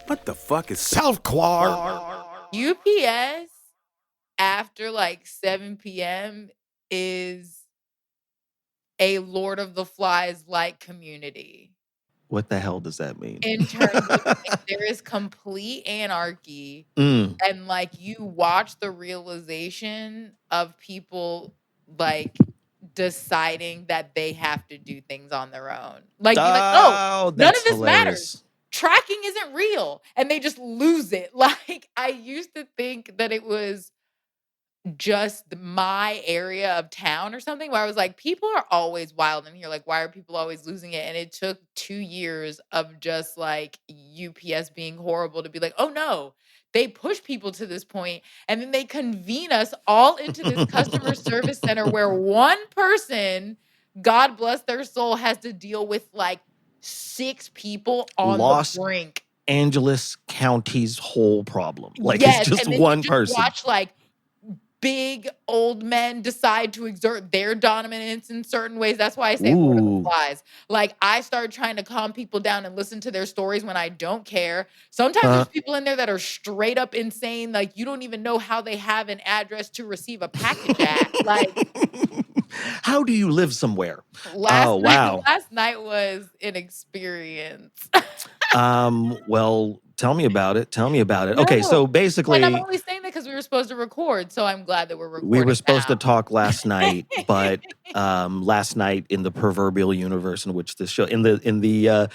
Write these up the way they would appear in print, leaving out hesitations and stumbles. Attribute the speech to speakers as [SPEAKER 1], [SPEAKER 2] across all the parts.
[SPEAKER 1] What the fuck is
[SPEAKER 2] Self Quar.
[SPEAKER 3] UPS after like 7 p.m. is a Lord of the Flies like community
[SPEAKER 2] What the hell does that mean?
[SPEAKER 3] in terms of like, there is complete anarchy
[SPEAKER 2] Mm.
[SPEAKER 3] and like you watch the realization of people like deciding that they have to do things on their own. Like be like, "Oh,
[SPEAKER 2] Oh,
[SPEAKER 3] none of
[SPEAKER 2] that's
[SPEAKER 3] this matters.
[SPEAKER 2] hilarious.
[SPEAKER 3] Tracking isn't real." And they just lose it. Like I used to think that it was just my area of town or something where I was like, people are always wild in here. Like, why are people always losing it? And it took 2 years of just like UPS being horrible to be like, oh no, they push people to this point and then they convene us all into this customer service center where one person, God bless their soul, has to deal with like 6 people on the
[SPEAKER 2] Los
[SPEAKER 3] brink.
[SPEAKER 2] Angeles County's whole problem. Like, it's
[SPEAKER 3] Yes.
[SPEAKER 2] just
[SPEAKER 3] And then you
[SPEAKER 2] one
[SPEAKER 3] just
[SPEAKER 2] person.
[SPEAKER 3] watch like big old men decide to exert their dominance in certain ways. That's why I say Lord of the
[SPEAKER 2] Ooh.
[SPEAKER 3] Flies. Like I start trying to calm people down and listen to their stories when I don't care. Sometimes there's people in there that are straight up insane. Like you don't even know how they have an address to receive a package at. Like
[SPEAKER 2] How do you live somewhere?
[SPEAKER 3] last
[SPEAKER 2] Oh,
[SPEAKER 3] night,
[SPEAKER 2] wow.
[SPEAKER 3] last night was an experience.
[SPEAKER 2] Well, tell me about it. Tell me about it. Okay,
[SPEAKER 3] No.
[SPEAKER 2] so
[SPEAKER 3] And I'm
[SPEAKER 2] basically,
[SPEAKER 3] only saying that because we were supposed to record. So I'm glad that we're
[SPEAKER 2] we were
[SPEAKER 3] recording
[SPEAKER 2] supposed to
[SPEAKER 3] now.
[SPEAKER 2] talk last night, but last night in the proverbial universe in which this show in the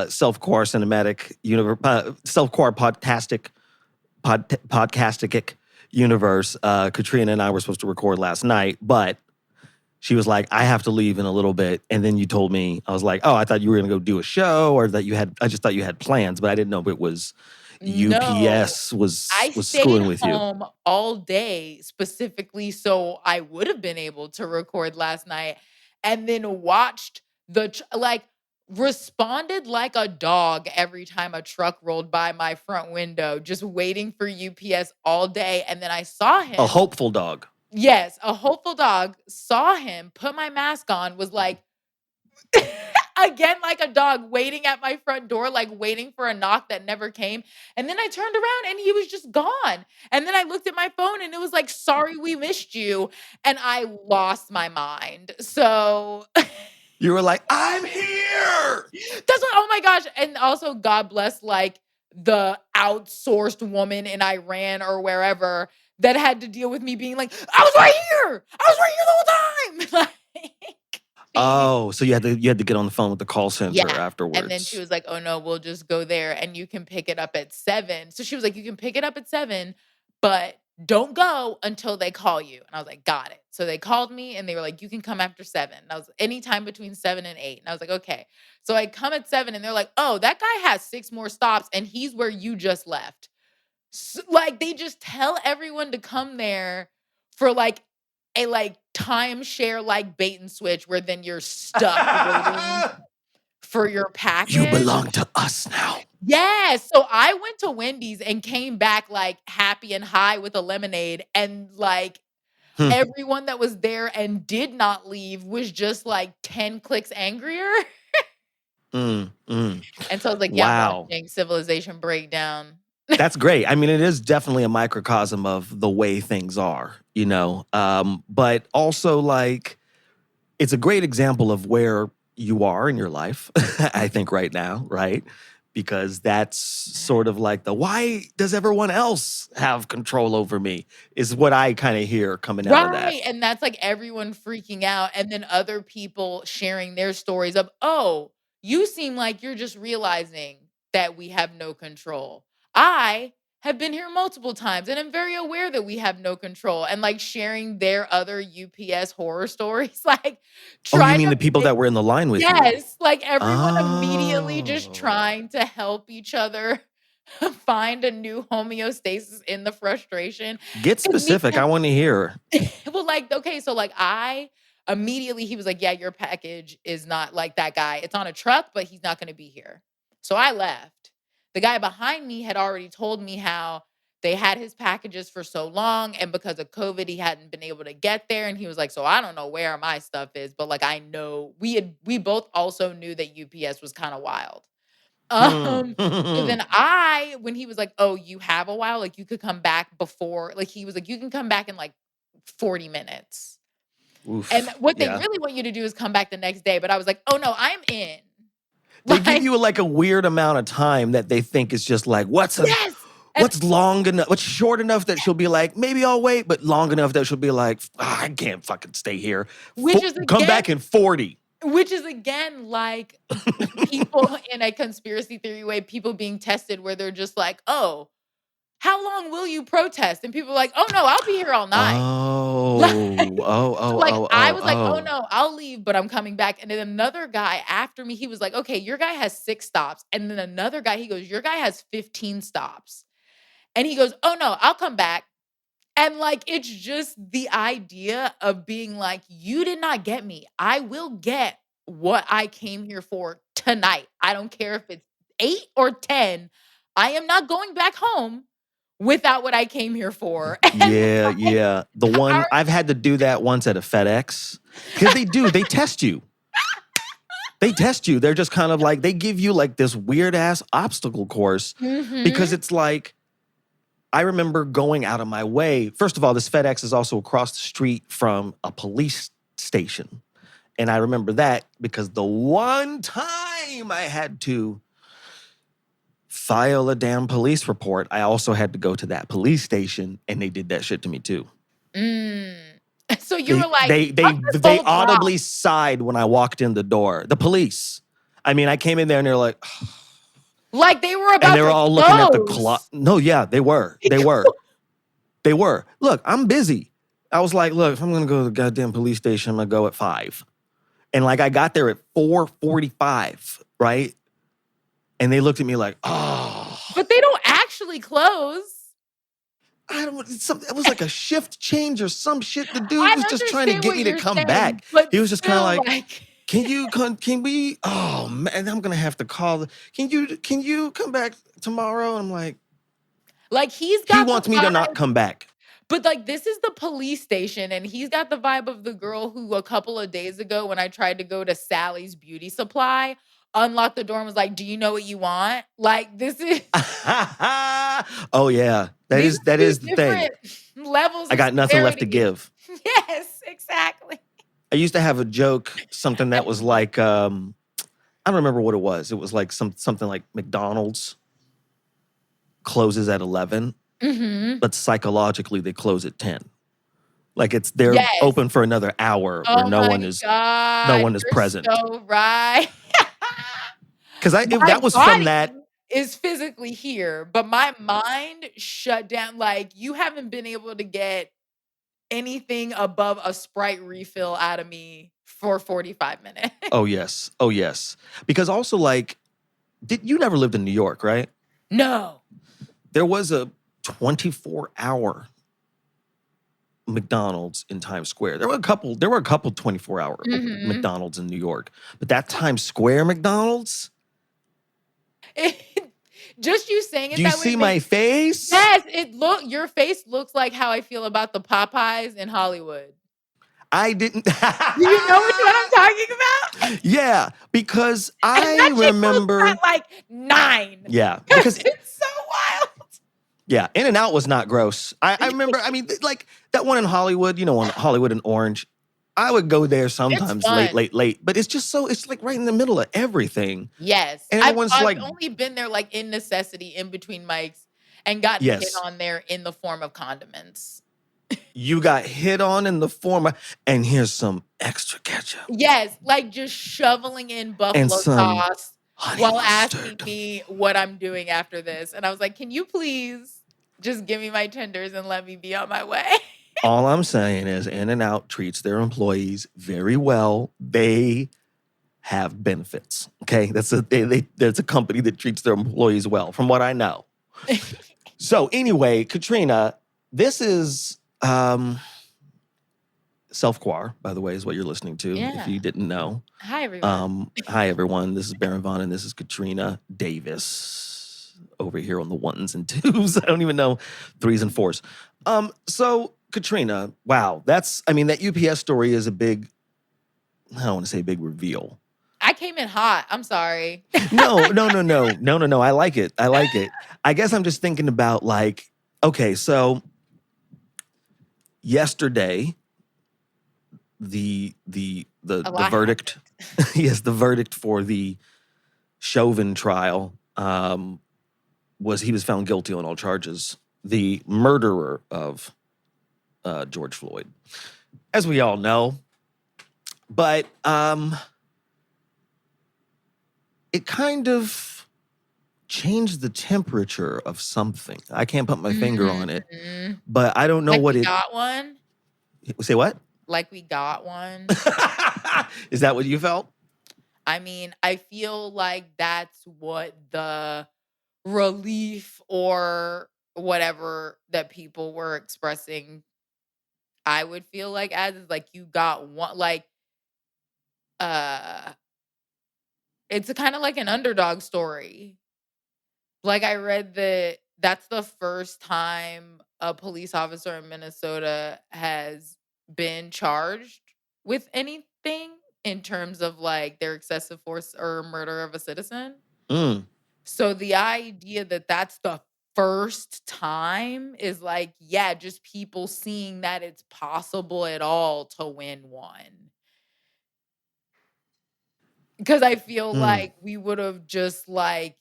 [SPEAKER 2] Self Quar cinematic universe, Self Quar podcastic universe, Katrina and I were supposed to record last night, but she was like, I have to leave in a little bit. And then you told me, I was like, oh, I thought you were going to go do a show or that I just thought you had plans, but I didn't know it was
[SPEAKER 3] No.
[SPEAKER 2] UPS
[SPEAKER 3] I
[SPEAKER 2] was
[SPEAKER 3] stayed
[SPEAKER 2] screwing with you.
[SPEAKER 3] home all day specifically so I would have been able to record last night and then watched responded like a dog every time a truck rolled by my front window, just waiting for UPS all day. And then I saw
[SPEAKER 2] A
[SPEAKER 3] him.
[SPEAKER 2] hopeful dog.
[SPEAKER 3] Yes, a hopeful dog, saw him, put my mask on, was like, again, like a dog waiting at my front door, like waiting for a knock that never came. And then I turned around and he was just gone. And then I looked at my phone and it was like, sorry, we missed you. And I lost my mind. So
[SPEAKER 2] You were like, I'm here.
[SPEAKER 3] that's what, oh my gosh. And also, God bless like the outsourced woman in Iran or wherever that had to deal with me being like, I was right here. I was right here the whole time. Like,
[SPEAKER 2] Oh, so you had to get on the phone with the call center
[SPEAKER 3] yeah. And then she
[SPEAKER 2] afterwards.
[SPEAKER 3] was like, oh no, we'll just go there and you can pick it up at 7. So she was like, you can pick it up at 7, but don't go until they call you. And I was like, got it. So they called me and they were like, you can come after 7. And I was anytime between 7 and 8. And I was like, okay. So I come at 7 and they're like, oh, that guy has 6 more stops and he's where you just left. So, like they just tell everyone to come there for like a like timeshare like bait and switch where then you're stuck waiting for your
[SPEAKER 2] You
[SPEAKER 3] package.
[SPEAKER 2] belong to us now.
[SPEAKER 3] Yes. So I went to Wendy's and came back like happy and high with a lemonade and like everyone that was there and did not leave was just like 10 clicks angrier. And so I was like, yeah, I'm
[SPEAKER 2] Wow.
[SPEAKER 3] watching Civilization Breakdown.
[SPEAKER 2] That's great. I mean, it is definitely a microcosm of the way things are, you know. But also, like, it's a great example of where you are in your life, I think, right now, right? Because that's sort of like why does everyone else have control over me is what I kind of hear coming out of that.
[SPEAKER 3] Right. And that's like everyone freaking out. And then other people sharing their stories of, oh, you seem like you're just realizing that we have no control. I have been here multiple times and I'm very aware that we have no control and like sharing their other UPS horror stories, like
[SPEAKER 2] Oh, you
[SPEAKER 3] trying
[SPEAKER 2] mean
[SPEAKER 3] to
[SPEAKER 2] the people that were in the line with you?
[SPEAKER 3] yes, like everyone immediately just
[SPEAKER 2] Oh.
[SPEAKER 3] trying to help each other find a new homeostasis in the frustration.
[SPEAKER 2] Get
[SPEAKER 3] 'Cause me
[SPEAKER 2] specific. I
[SPEAKER 3] and
[SPEAKER 2] want to hear.
[SPEAKER 3] well, like, okay, so like I immediately he was like, yeah, your package is not like that guy. It's on a truck, but he's not going to be here. So I left. The guy behind me had already told me how they had his packages for so long. And because of COVID, he hadn't been able to get there. And he was like, so I don't know where my stuff is, but like I know we both also knew that UPS was kind of wild. So then when he was like, "Oh, you have a while, like, you could come back before," like, he was like, "You can come back in, like, 40 minutes." And
[SPEAKER 2] Oof.
[SPEAKER 3] what they
[SPEAKER 2] Yeah.
[SPEAKER 3] really want you to do is come back the next day, but I was like, "Oh, no, I'm in."
[SPEAKER 2] They give
[SPEAKER 3] Like,
[SPEAKER 2] you like a weird amount of time that they think is just like,
[SPEAKER 3] yes! And
[SPEAKER 2] what's long enough, what's short enough that she'll be like, maybe I'll wait, but long enough that she'll be like, I can't fucking stay here.
[SPEAKER 3] which is
[SPEAKER 2] Come
[SPEAKER 3] again
[SPEAKER 2] back in 40.
[SPEAKER 3] like people in a conspiracy theory way, people being tested where they're just like, "Oh, how long will you protest?" And people are like, "Oh, no, I'll be here all night." Like
[SPEAKER 2] Oh, oh,
[SPEAKER 3] so,
[SPEAKER 2] oh,
[SPEAKER 3] like,
[SPEAKER 2] oh,
[SPEAKER 3] I
[SPEAKER 2] oh,
[SPEAKER 3] was like, "Oh,
[SPEAKER 2] oh.
[SPEAKER 3] no, I'll leave, but I'm coming back." And then another guy after me, he was like, "Okay, your guy has 6 stops." And then another guy, he goes, "Your guy has 15 stops." And he goes, "Oh, no, I'll come back." And, like, it's just the idea of being like, "You did not get me. I will get what I came here for tonight. I don't care if it's 8 or 10. I am not going back home without what I came here for." And,
[SPEAKER 2] Yeah,
[SPEAKER 3] like,
[SPEAKER 2] yeah. The one
[SPEAKER 3] our
[SPEAKER 2] I've had to do that once at a FedEx because they test you. They test you. They're just kind of like, they give you like this weird ass obstacle course because
[SPEAKER 3] Mhm.
[SPEAKER 2] it's like, I remember going out of my way. First of all, this FedEx is also across the street from a police station. And I remember that because the one time I had to file a damn police report, I also had to go to that police station and they did that shit to me too.
[SPEAKER 3] Mm. So you
[SPEAKER 2] They
[SPEAKER 3] were like,
[SPEAKER 2] they
[SPEAKER 3] "Fuck
[SPEAKER 2] they
[SPEAKER 3] this
[SPEAKER 2] they
[SPEAKER 3] whole job."
[SPEAKER 2] audibly sighed when I walked in the door. The police. I mean, I came in there and they're like,
[SPEAKER 3] Like they were
[SPEAKER 2] and they
[SPEAKER 3] about
[SPEAKER 2] were
[SPEAKER 3] to
[SPEAKER 2] all looking at the clock.
[SPEAKER 3] close.
[SPEAKER 2] No, yeah, they were. They were. They were. Look, I'm busy. I was like, look, if I'm gonna go to the goddamn police station, I'm gonna go at 5. And like I got there at 4:45, right? And they looked at me like, oh,
[SPEAKER 3] But they don't actually close.
[SPEAKER 2] I don't. It was like a shift change or some shit. The dude
[SPEAKER 3] I
[SPEAKER 2] was just trying to
[SPEAKER 3] understand
[SPEAKER 2] get
[SPEAKER 3] what
[SPEAKER 2] me to
[SPEAKER 3] you're
[SPEAKER 2] come
[SPEAKER 3] saying,
[SPEAKER 2] back.
[SPEAKER 3] but
[SPEAKER 2] He was just kind of
[SPEAKER 3] still,
[SPEAKER 2] like,
[SPEAKER 3] like
[SPEAKER 2] can we? Oh man, I'm gonna have to call. Can you come back tomorrow? And I'm like,
[SPEAKER 3] like, he's
[SPEAKER 2] he
[SPEAKER 3] got the
[SPEAKER 2] wants me to not
[SPEAKER 3] vibe,
[SPEAKER 2] come back.
[SPEAKER 3] but, like, this is the police station, and he's got the vibe of the girl who a couple of days ago when I tried to go to Sally's Beauty Supply, unlocked the door and was like, "Do you know what you want?" Like, this is
[SPEAKER 2] Oh yeah,
[SPEAKER 3] these
[SPEAKER 2] that
[SPEAKER 3] are 2
[SPEAKER 2] is the thing.
[SPEAKER 3] different levels
[SPEAKER 2] I
[SPEAKER 3] of
[SPEAKER 2] got nothing left to
[SPEAKER 3] severity.
[SPEAKER 2] give.
[SPEAKER 3] Yes, exactly.
[SPEAKER 2] I used to have a joke, something that was like, I don't remember what it was. It was like something like McDonald's closes at 11,
[SPEAKER 3] Mhm.
[SPEAKER 2] but psychologically they close at 10. Like they're
[SPEAKER 3] Yes.
[SPEAKER 2] open for another hour where
[SPEAKER 3] Oh my
[SPEAKER 2] no
[SPEAKER 3] god,
[SPEAKER 2] one is
[SPEAKER 3] you're
[SPEAKER 2] present.
[SPEAKER 3] so right.
[SPEAKER 2] Because
[SPEAKER 3] My
[SPEAKER 2] that was from that.
[SPEAKER 3] body is physically here, but my mind shut down, like, you haven't been able to get anything above a Sprite refill out of me for 45 minutes.
[SPEAKER 2] Oh yes, oh yes. Because also like, did you never lived in New York, right?
[SPEAKER 3] No.
[SPEAKER 2] There was a 24-hour McDonald's in Times Square. There were a couple 24-hour
[SPEAKER 3] Mhm.
[SPEAKER 2] McDonald's in New York. But that Times Square McDonald's,
[SPEAKER 3] Just you saying
[SPEAKER 2] do
[SPEAKER 3] it
[SPEAKER 2] you
[SPEAKER 3] that way
[SPEAKER 2] see
[SPEAKER 3] makes
[SPEAKER 2] my face?
[SPEAKER 3] yes, your face looks like how I feel about the Popeyes in Hollywood.
[SPEAKER 2] I didn't.
[SPEAKER 3] Do you know what I'm talking about?
[SPEAKER 2] Yeah, because
[SPEAKER 3] And
[SPEAKER 2] I
[SPEAKER 3] that shit closes at,
[SPEAKER 2] remember,
[SPEAKER 3] like, 9
[SPEAKER 2] yeah,
[SPEAKER 3] 'cause
[SPEAKER 2] because
[SPEAKER 3] it's so wild.
[SPEAKER 2] yeah, In and Out was not gross. I remember, I mean, like that one in Hollywood, on Hollywood and Orange. I would go there
[SPEAKER 3] It's
[SPEAKER 2] sometimes late,
[SPEAKER 3] fun.
[SPEAKER 2] late, late, but it's like right in the middle of everything.
[SPEAKER 3] Yes.
[SPEAKER 2] And
[SPEAKER 3] I've
[SPEAKER 2] everyone's
[SPEAKER 3] I've
[SPEAKER 2] like,
[SPEAKER 3] only been there, like, in necessity in between mics and gotten hit
[SPEAKER 2] yes,
[SPEAKER 3] on there in the form of condiments.
[SPEAKER 2] you got hit on in the form of, and here's some extra ketchup
[SPEAKER 3] Yes, like, just shoveling in
[SPEAKER 2] and
[SPEAKER 3] buffalo
[SPEAKER 2] some
[SPEAKER 3] sauce
[SPEAKER 2] honey
[SPEAKER 3] while asking
[SPEAKER 2] mustard.
[SPEAKER 3] me what I'm doing after this, and I was like, "Can you please just give me my tenders and let me be on my way?"
[SPEAKER 2] All I'm saying is In and Out treats their employees very well. They have benefits. Okay. There's a company that treats their employees well, from what I know. So anyway, Katrina, this is Self Quar, by the way, is what you're listening to, if
[SPEAKER 3] Yeah.
[SPEAKER 2] you didn't know.
[SPEAKER 3] Hi, everyone.
[SPEAKER 2] Hi everyone. This is Baron Vaughn and this is Katrina Davis over here on the ones and twos. I don't even know threes and fours. So Katrina, wow, that UPS story is a big, I don't want to say big reveal.
[SPEAKER 3] came in hot. I'm sorry.
[SPEAKER 2] No, no, no, no, no, no, no. I like it. I like it. I guess I'm just thinking about like, okay, so yesterday,
[SPEAKER 3] A
[SPEAKER 2] the
[SPEAKER 3] lot
[SPEAKER 2] verdict,
[SPEAKER 3] happened.
[SPEAKER 2] yes, the verdict for the Chauvin trial was he was found guilty on all charges. The murderer of George Floyd, as we all know, but it kind of changed the temperature of something. I can't put my finger on it,
[SPEAKER 3] Mhm.
[SPEAKER 2] but I don't know
[SPEAKER 3] Like
[SPEAKER 2] what
[SPEAKER 3] we
[SPEAKER 2] it.
[SPEAKER 3] got one?
[SPEAKER 2] Say what?
[SPEAKER 3] Like we got one?
[SPEAKER 2] Is that what you felt?
[SPEAKER 3] I mean, I feel like that's what the relief or whatever that people were expressing, I would feel like as is like you got one like, uh, it's kinda like an underdog story. Like, I read that that's the first time a police officer in Minnesota has been charged with anything in terms of, like, their excessive force or murder of a citizen.
[SPEAKER 2] Mm.
[SPEAKER 3] So, the idea that that's the first time is like, yeah, just people seeing that it's possible at all to win one. Because I feel
[SPEAKER 2] Mm.
[SPEAKER 3] like we would've just, like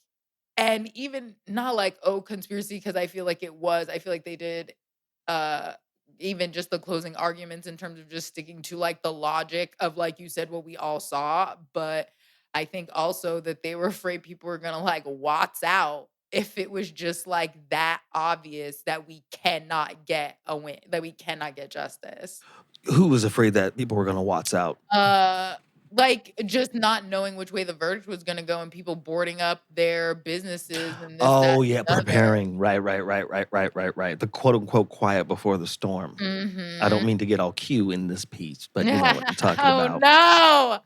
[SPEAKER 3] and even not like, "Oh, conspiracy," because I feel like it was. I feel like they did, uh, even just the closing arguments in terms of just sticking to, like, the logic of, like you said, what we all saw, but I think also that they were afraid people were gonna, like, watts out if it was just, like, that obvious that we cannot get a win that we cannot get justice.
[SPEAKER 2] Who was afraid that people were going to watch out?
[SPEAKER 3] Uh, like, just not knowing which way the verdict was gonna go and people boarding up their businesses and this, that,
[SPEAKER 2] Oh
[SPEAKER 3] and
[SPEAKER 2] yeah,
[SPEAKER 3] the other.
[SPEAKER 2] preparing. Right, right, right, right, right, right, right. The quote unquote quiet before the storm. I don't
[SPEAKER 3] Mhm.
[SPEAKER 2] mean to get all Q in this piece, but you know what I'm talking
[SPEAKER 3] Oh,
[SPEAKER 2] about.
[SPEAKER 3] no.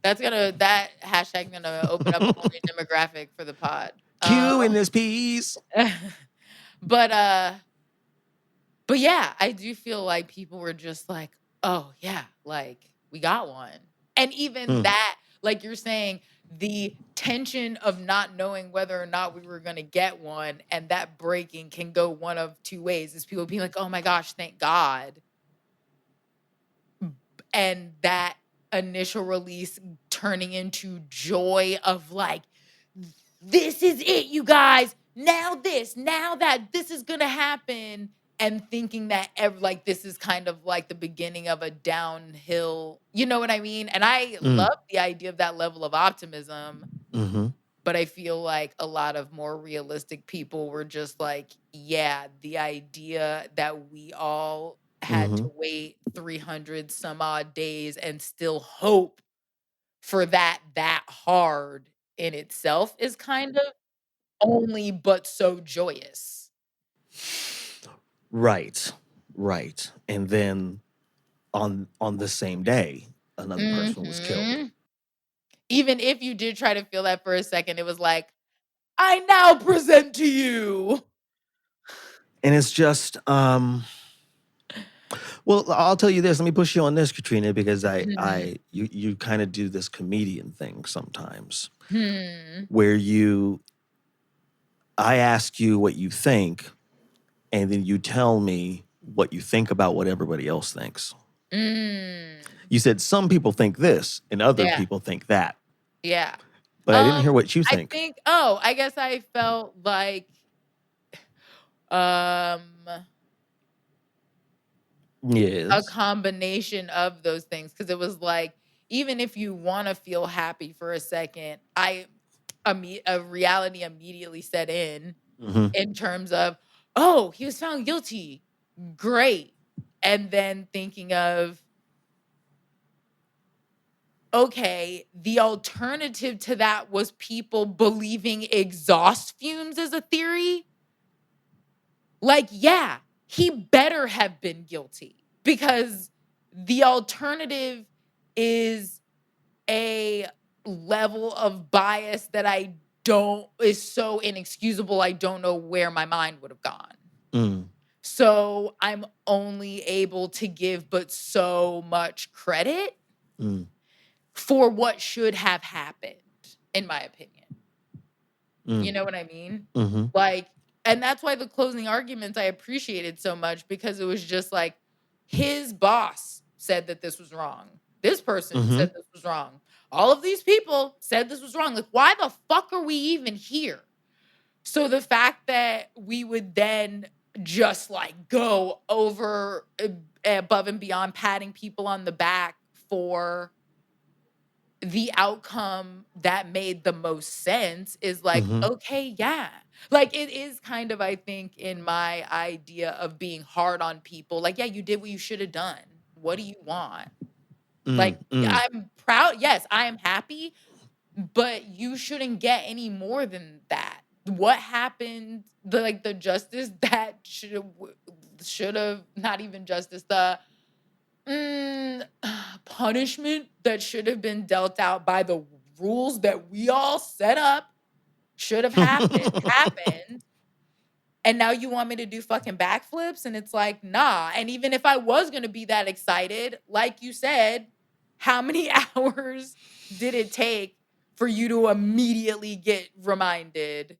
[SPEAKER 3] That hashtag gonna open up a whole new demographic for the pod.
[SPEAKER 2] Q in this piece.
[SPEAKER 3] But, but yeah, I do feel like people were just like, "Oh, yeah, like, we got one." And even
[SPEAKER 2] Mm.
[SPEAKER 3] that, like you're saying, the tension of not knowing whether or not we were gonna get one and that breaking can go one of 2 ways, is people being like, "Oh my gosh, thank God." And that initial release turning into joy of like, this is it, you guys. Now this, now that this is gonna happen, and thinking that like this is kind of like the beginning of a downhill. You know what I mean? And I
[SPEAKER 2] Mm.
[SPEAKER 3] love the idea of that level of optimism,
[SPEAKER 2] Mm-hmm.
[SPEAKER 3] but I feel like a lot of more realistic people were just like, yeah, the idea that we all had
[SPEAKER 2] Mm-hmm.
[SPEAKER 3] to wait 300 some odd days and still hope for that hard in itself is kind of only but so joyous.
[SPEAKER 2] Right. Right. And then on the same day, another person was killed.
[SPEAKER 3] Mhm. Even if you did try to feel that for a second, it was like, "I now present to you."
[SPEAKER 2] And it's just well, I'll tell you this. Let me push you on this, Katrina, because
[SPEAKER 3] Mhm.
[SPEAKER 2] you kind of do this comedian thing sometimes
[SPEAKER 3] Hmm.
[SPEAKER 2] where I ask you what you think, and then you tell me what you think about what everybody else thinks.
[SPEAKER 3] Mm.
[SPEAKER 2] You said some people think this and other
[SPEAKER 3] Yeah,
[SPEAKER 2] people think that,
[SPEAKER 3] yeah.
[SPEAKER 2] but I didn't hear what you
[SPEAKER 3] I
[SPEAKER 2] think.
[SPEAKER 3] think I guess I felt like, um, a
[SPEAKER 2] Yes.
[SPEAKER 3] combination of those things because it was like, even if you wanna feel happy for a second, a reality immediately set
[SPEAKER 2] Hmm.
[SPEAKER 3] in terms of, "Oh, he was found guilty. Great." And then thinking of, okay, the alternative to that was people believing exhaust fumes as a theory. Like, yeah, he better have been guilty because the alternative is a level of bias that I don't is so inexcusable, I don't know where my mind would have gone.
[SPEAKER 2] Mm.
[SPEAKER 3] So, I'm only able to give but so much credit.
[SPEAKER 2] Mm.
[SPEAKER 3] for what should have happened, in my opinion. You
[SPEAKER 2] Mm.
[SPEAKER 3] know what I mean?
[SPEAKER 2] Mm-hmm.
[SPEAKER 3] Like, and that's why the closing arguments I appreciated so much, because it was just like his boss said that this was wrong. This person
[SPEAKER 2] Mm-hmm.
[SPEAKER 3] said this was wrong. All of these people said this was wrong. Like, why the fuck are we even here? So the fact that we would then just like go over above and beyond patting people on the back for the outcome that made the most sense is like,
[SPEAKER 2] Mm-hmm.
[SPEAKER 3] okay, yeah. Like it is kind of, I think, in my idea of being hard on people, like, yeah, you did what you should have done. What do you want? Like,
[SPEAKER 2] Mm. Mm.
[SPEAKER 3] I'm proud. Yes, I am happy, but you shouldn't get any more than that. What happened? The justice that should have not even justice, the punishment that should have been dealt out by the rules that we all set up should have happened, and now you want me to do fucking backflips, and it's like, "Nah." And even if I was gonna be that excited, like you said, how many hours did it take for you to immediately get reminded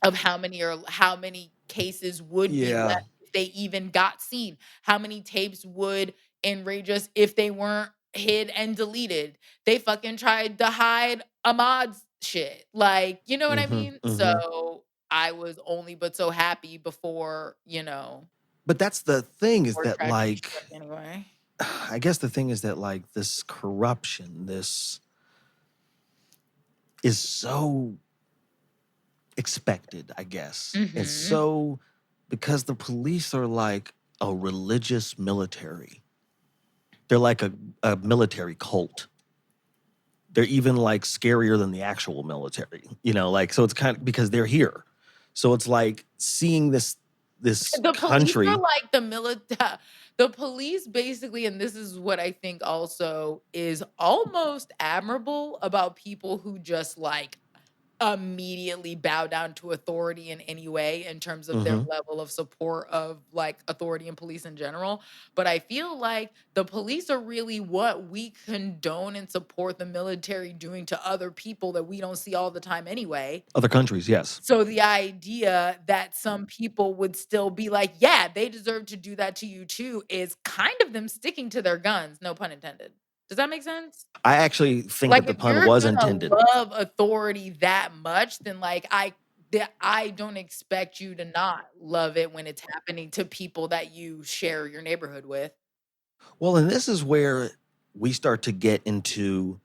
[SPEAKER 3] of how many cases would be
[SPEAKER 2] Yeah.
[SPEAKER 3] left if they even got seen? How many tapes would enrage us if they weren't hid and deleted? They fucking tried to hide Ahmad's shit. Like, you know what I
[SPEAKER 2] Mm-hmm.
[SPEAKER 3] mean?
[SPEAKER 2] Mm-hmm.
[SPEAKER 3] So I was only but so happy before,
[SPEAKER 2] But that's the thing is
[SPEAKER 3] before
[SPEAKER 2] that
[SPEAKER 3] tragedy
[SPEAKER 2] like
[SPEAKER 3] struck anyway.
[SPEAKER 2] I guess the thing is that like this corruption, this is so expected, I guess. And
[SPEAKER 3] Mhm.
[SPEAKER 2] so because the police are like a religious military. They're like a military cult. They're even like scarier than the actual military, like so it's kind of because they're here. So it's like seeing this
[SPEAKER 3] The police are
[SPEAKER 2] country.
[SPEAKER 3] like the military. The police basically, and this is what I think also is almost admirable about people who just like immediately bow down to authority in any way in terms of their
[SPEAKER 2] Mhm.
[SPEAKER 3] level of support of like authority and police in general. But I feel like the police are really what we condone and support the military doing to other people that we don't see all the time anyway.
[SPEAKER 2] Other countries, yes.
[SPEAKER 3] So the idea that some people would still be like, yeah, they deserve to do that to you too, is kind of them sticking to their guns, no pun intended. Does that make sense?
[SPEAKER 2] I actually think that
[SPEAKER 3] Like
[SPEAKER 2] the
[SPEAKER 3] if
[SPEAKER 2] pun
[SPEAKER 3] you're
[SPEAKER 2] was
[SPEAKER 3] gonna
[SPEAKER 2] intended.
[SPEAKER 3] love authority that much, then like I don't expect you to not love it when it's happening to people that you share your neighborhood with.
[SPEAKER 2] Well, and this is where we start to get into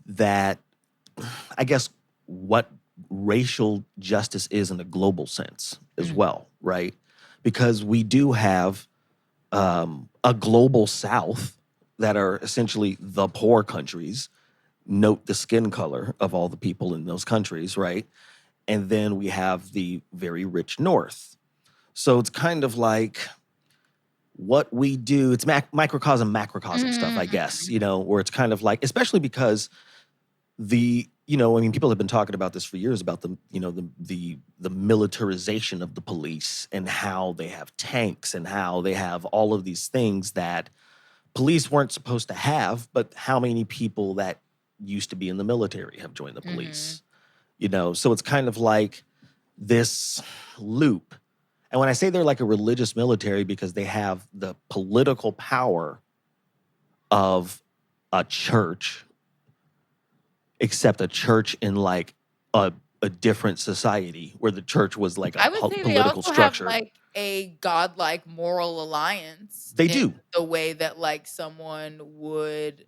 [SPEAKER 2] that, I guess, what racial justice is in a global sense as
[SPEAKER 3] Mhm.
[SPEAKER 2] well, right? Because we do have a global South that are essentially the poor countries. Note the skin color of all the people in those countries, right? And then we have the very rich North. So it's kind of like what we do, it's microcosm, macrocosm stuff, I guess,
[SPEAKER 3] Mhm.
[SPEAKER 2] where it's kind of like, especially because I mean, people have been talking about this for years about the militarization of the police and how they have tanks and how they have all of these things that police weren't supposed to have, but how many people that used to be in the military have joined the
[SPEAKER 3] Mhm.
[SPEAKER 2] police, So it's kind of like this loop. And when I say they're like a religious military because they have the political power of a church, except a church in like a different society where the church was like a
[SPEAKER 3] I would say they
[SPEAKER 2] political
[SPEAKER 3] also have
[SPEAKER 2] structure.
[SPEAKER 3] like a godlike moral alliance
[SPEAKER 2] They
[SPEAKER 3] in
[SPEAKER 2] do.
[SPEAKER 3] the way that like someone would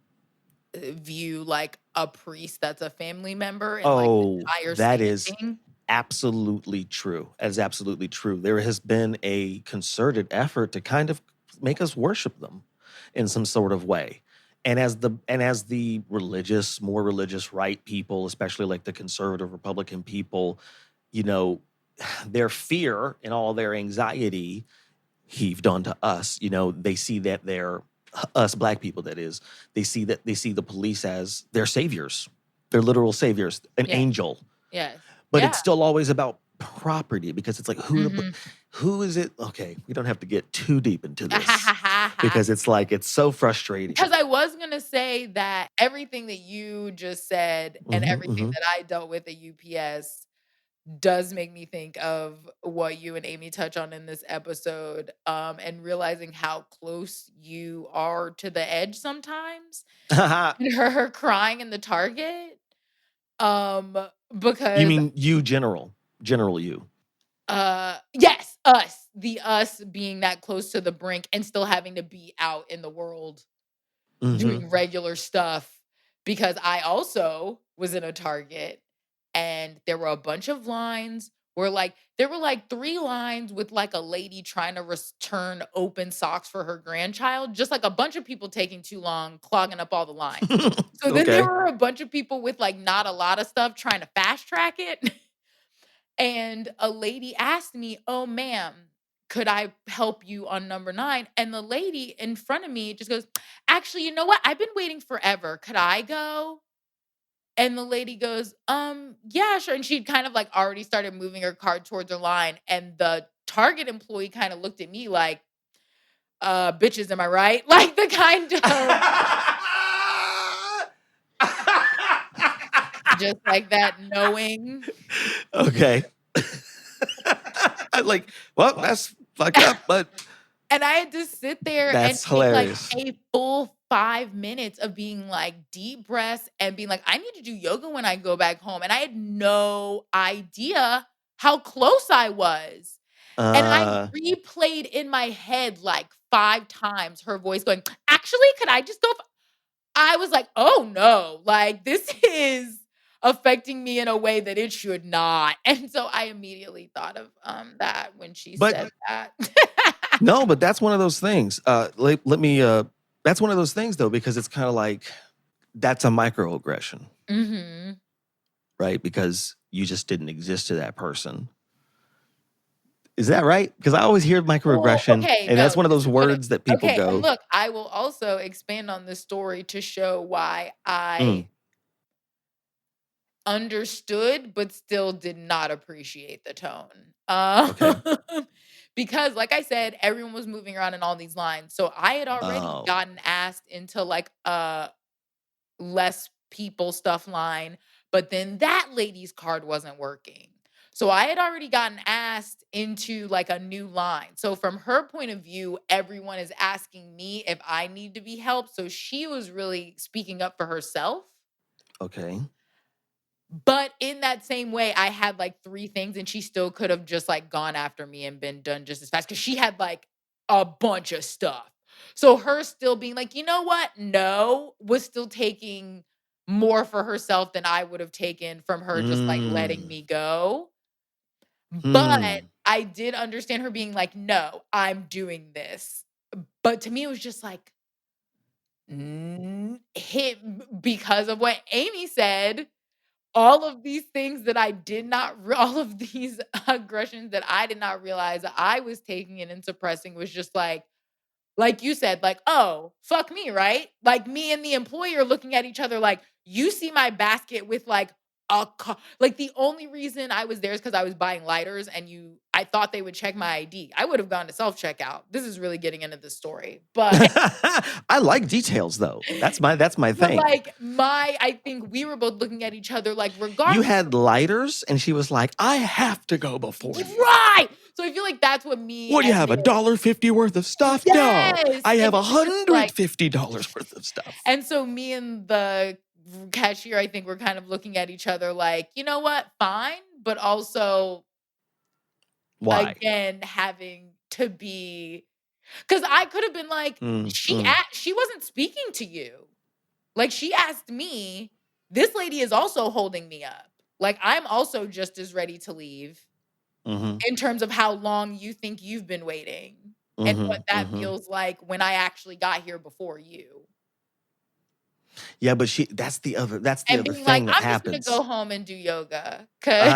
[SPEAKER 3] view like a priest that's a family member in like the
[SPEAKER 2] Oh,
[SPEAKER 3] higher
[SPEAKER 2] that is
[SPEAKER 3] standing.
[SPEAKER 2] absolutely true. That is absolutely true. There has been a concerted effort to kind of make us worship them in some sort of way. And as the more religious right people, especially like the conservative Republican people, you know, their fear and all their anxiety heaved onto us. They see that they're us black people, that is, they see the police as their saviors, their literal saviors, an
[SPEAKER 3] Yes.
[SPEAKER 2] angel.
[SPEAKER 3] Yes.
[SPEAKER 2] But
[SPEAKER 3] Yeah.
[SPEAKER 2] it's still always about property because it's like
[SPEAKER 3] Mhm.
[SPEAKER 2] Who is it? Okay, we don't have to get too deep into this because it's like it's so frustrating.
[SPEAKER 3] Because I was gonna say that everything that you just said and
[SPEAKER 2] Mhm,
[SPEAKER 3] everything
[SPEAKER 2] mhm.
[SPEAKER 3] that I dealt with at UPS does make me think of what you and Amy touch on in this episode, and realizing how close you are to the edge sometimes, and her crying in the Target, um,
[SPEAKER 2] You
[SPEAKER 3] because,
[SPEAKER 2] mean you general you.
[SPEAKER 3] yes, us being that close to the brink and still having to be out in the world
[SPEAKER 2] Mhm.
[SPEAKER 3] doing regular stuff because I also was in a Target and there were a bunch of lines where there were 3 lines with a lady trying to return open socks for her grandchild, just like a bunch of people taking too long, clogging up all the lines. So then there
[SPEAKER 2] Okay.
[SPEAKER 3] were a bunch of people with not a lot of stuff trying to fast track it. And a lady asked me, "Oh, ma'am, could I help you on number 9?" And the lady in front of me just goes, "Actually, you know what? I've been waiting forever. Could I go?" And the lady goes, yeah, sure." And she'd kind of already started moving her cart towards her line. And the Target employee kind of looked at me like, bitches, am I right? Like the kind of just like that knowing.
[SPEAKER 2] Okay. I'm like, well, that's fucked up, but
[SPEAKER 3] And I had to sit there and
[SPEAKER 2] that's
[SPEAKER 3] take,
[SPEAKER 2] hilarious.
[SPEAKER 3] a full 5 minutes of being, deep breaths and being like, "I need to do yoga when I go back home," and I had no idea how close I was, and I
[SPEAKER 2] Uh,
[SPEAKER 3] replayed in my head, 5 times her voice going, "Actually, could I just go f" I was like, "Oh, no, this is affecting me in a way that it should not," and so I immediately thought of, that when she
[SPEAKER 2] but
[SPEAKER 3] said that.
[SPEAKER 2] no, but that's one of those things. Let me. That's one of those things though, because it's kind of like that's a microaggression,
[SPEAKER 3] Mhm.
[SPEAKER 2] right? Because you just didn't exist to that person. Is that right? Because I always hear
[SPEAKER 3] Well,
[SPEAKER 2] microaggression,
[SPEAKER 3] okay,
[SPEAKER 2] and
[SPEAKER 3] no,
[SPEAKER 2] that's one of
[SPEAKER 3] this
[SPEAKER 2] those
[SPEAKER 3] is what it
[SPEAKER 2] words that people
[SPEAKER 3] okay, and
[SPEAKER 2] go,
[SPEAKER 3] look, I will also expand on this story to show why I
[SPEAKER 2] mm,
[SPEAKER 3] understood, but still did not appreciate the tone.
[SPEAKER 2] okay.
[SPEAKER 3] Because like I said, everyone was moving around in all these lines, so I had already
[SPEAKER 2] Oh,
[SPEAKER 3] gotten asked into, a less people stuff line, but then that lady's card wasn't working. So I had already gotten asked into a new line. So from her point of view, everyone is asking me if I need to be helped. So she was really speaking up for herself.
[SPEAKER 2] okay.
[SPEAKER 3] But in that same way, I had 3 things and she still could have just gone after me and been done just as fast because she had a bunch of stuff. So her still being like, "You know what? No," was still taking more for herself than I would have taken from her just letting
[SPEAKER 2] Mm,
[SPEAKER 3] me go. But
[SPEAKER 2] hmm.
[SPEAKER 3] I did understand her being like, "No, I'm doing this." But to me, it was just hit because of what Amy said, all of these things that I did not re all of these aggressions that I did not realize that I was taking in and suppressing was just like you said, "Oh, fuck me," right? Like, me and the employer looking at each other like, "You see my basket with, a ca" the only reason I was there is because I was buying lighters and I thought they would check my ID. I would have gone to self-checkout. This is really getting into the story, but
[SPEAKER 2] I like details though. That's my
[SPEAKER 3] but,
[SPEAKER 2] thing.
[SPEAKER 3] I think we were both looking at each other,
[SPEAKER 2] You
[SPEAKER 3] regardless
[SPEAKER 2] had lighters, and she was like, "I have to go before you."
[SPEAKER 3] right! So I feel like that's what me
[SPEAKER 2] What do you
[SPEAKER 3] and
[SPEAKER 2] have? A
[SPEAKER 3] the
[SPEAKER 2] dollar fifty worth of stuff? No,
[SPEAKER 3] yes!
[SPEAKER 2] I have
[SPEAKER 3] And
[SPEAKER 2] a
[SPEAKER 3] it was just
[SPEAKER 2] hundred $50 worth of stuff.
[SPEAKER 3] and so me and the cashier, I think, were kind of looking at each other like, "You know what? Fine," but also,
[SPEAKER 2] Why?
[SPEAKER 3] again, having to be because I could have been like,
[SPEAKER 2] Mm, mm,
[SPEAKER 3] She wasn't speaking to you." Like, she asked me, "This lady is also holding me up." Like, I'm also just as ready to leave
[SPEAKER 2] mhm,
[SPEAKER 3] in terms of how long you think you've been waiting and what
[SPEAKER 2] mhm,
[SPEAKER 3] that
[SPEAKER 2] mhm.
[SPEAKER 3] feels like when I actually got here before you.
[SPEAKER 2] Yeah, but that's the
[SPEAKER 3] And
[SPEAKER 2] other
[SPEAKER 3] being like,
[SPEAKER 2] thing that
[SPEAKER 3] "I'm just gonna
[SPEAKER 2] happens.
[SPEAKER 3] go home and do yoga." 'Cause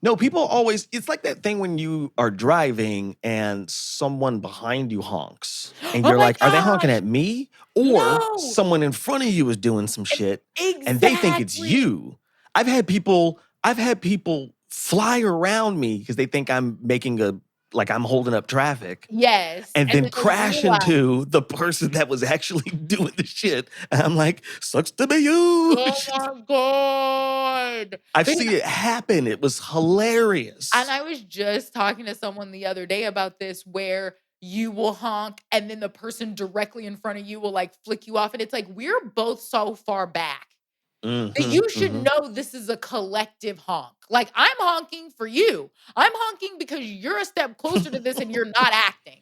[SPEAKER 2] No, people always it's like that thing when you are driving and someone behind you honks, and
[SPEAKER 3] oh
[SPEAKER 2] you're
[SPEAKER 3] my
[SPEAKER 2] like, "Are they honking
[SPEAKER 3] gosh,
[SPEAKER 2] at me?" Or
[SPEAKER 3] no!
[SPEAKER 2] someone in front of you is doing some
[SPEAKER 3] And
[SPEAKER 2] shit, and they think it's
[SPEAKER 3] exactly.
[SPEAKER 2] you. I've had people fly around me because they think I'm like I'm holding up traffic,
[SPEAKER 3] Yes,
[SPEAKER 2] and
[SPEAKER 3] and
[SPEAKER 2] then
[SPEAKER 3] then they
[SPEAKER 2] crash
[SPEAKER 3] realize,
[SPEAKER 2] into the person that was actually doing the shit. And I'm like, sucks to be you.
[SPEAKER 3] "Oh my god."
[SPEAKER 2] I've
[SPEAKER 3] Because
[SPEAKER 2] seen it happen. It was
[SPEAKER 3] and
[SPEAKER 2] hilarious.
[SPEAKER 3] I was just talking to someone the other day about this where you will honk and then the person directly in front of you will, like, flick you off, and it's like, we're both so far back that
[SPEAKER 2] Mm-hmm.
[SPEAKER 3] you should
[SPEAKER 2] Mm-hmm.
[SPEAKER 3] know this is a collective honk. Like, I'm honking for you. I'm honking because you're a step closer to this and you're not acting.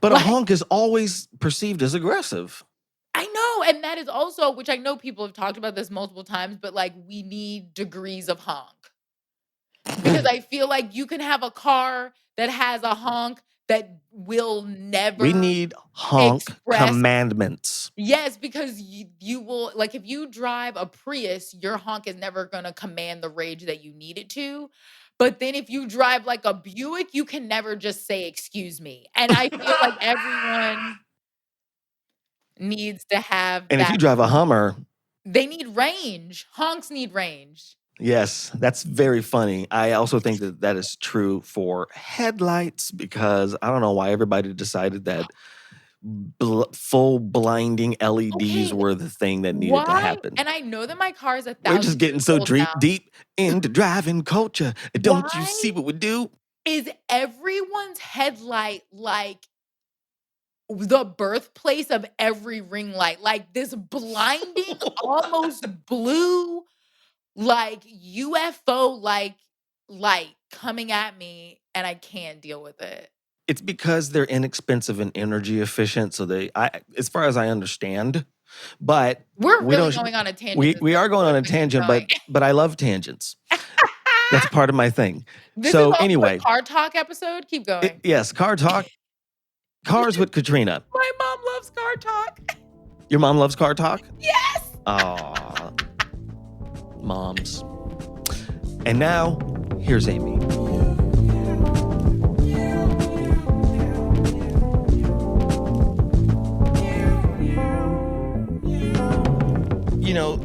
[SPEAKER 2] But a
[SPEAKER 3] Like,
[SPEAKER 2] honk is always perceived as aggressive.
[SPEAKER 3] I know, and that is also, which I know people have talked about this multiple times, but, like, we need degrees of honk. Because I feel like you can have a car that has a honk that will
[SPEAKER 2] We
[SPEAKER 3] never
[SPEAKER 2] need honk
[SPEAKER 3] express.
[SPEAKER 2] commandments.
[SPEAKER 3] Yes, because you will, like, if you drive a Prius, your honk is never gonna command the rage that you need it to. But then if you drive like a Buick, you can never just say, "Excuse me." And I feel like everyone needs to have
[SPEAKER 2] And if
[SPEAKER 3] that
[SPEAKER 2] you drive a
[SPEAKER 3] degree.
[SPEAKER 2] Hummer,
[SPEAKER 3] They need range. Honks need range.
[SPEAKER 2] yes, that's very funny. I also think that that is true for headlights because I don't know why everybody decided that full blinding LEDs
[SPEAKER 3] Okay,
[SPEAKER 2] were the thing that needed to
[SPEAKER 3] why,
[SPEAKER 2] happen.
[SPEAKER 3] and I know that my car is a
[SPEAKER 2] We're
[SPEAKER 3] 1,000
[SPEAKER 2] just getting
[SPEAKER 3] years
[SPEAKER 2] so
[SPEAKER 3] old now.
[SPEAKER 2] deep into driving culture. Don't you
[SPEAKER 3] Why
[SPEAKER 2] see what we do?
[SPEAKER 3] is everyone's headlight like the birthplace of every ring light? Like this blinding, almost blue, like UFO like light coming at me, and I can't deal with it.
[SPEAKER 2] It's because they're inexpensive and energy efficient. So as far as I understand, but
[SPEAKER 3] We're
[SPEAKER 2] we
[SPEAKER 3] really
[SPEAKER 2] don't.
[SPEAKER 3] going on a tangent
[SPEAKER 2] We
[SPEAKER 3] this
[SPEAKER 2] are going on
[SPEAKER 3] episode,
[SPEAKER 2] a
[SPEAKER 3] but keep
[SPEAKER 2] tangent,
[SPEAKER 3] going.
[SPEAKER 2] but I love tangents. That's part of my thing.
[SPEAKER 3] This is
[SPEAKER 2] So
[SPEAKER 3] also a
[SPEAKER 2] anyway,
[SPEAKER 3] car talk episode. Keep going.
[SPEAKER 2] yes, car talk, cars with Katrina.
[SPEAKER 3] My mom loves car talk.
[SPEAKER 2] Your mom loves car talk.
[SPEAKER 3] Yes.
[SPEAKER 2] Aw, moms. And now here's Amy. You know,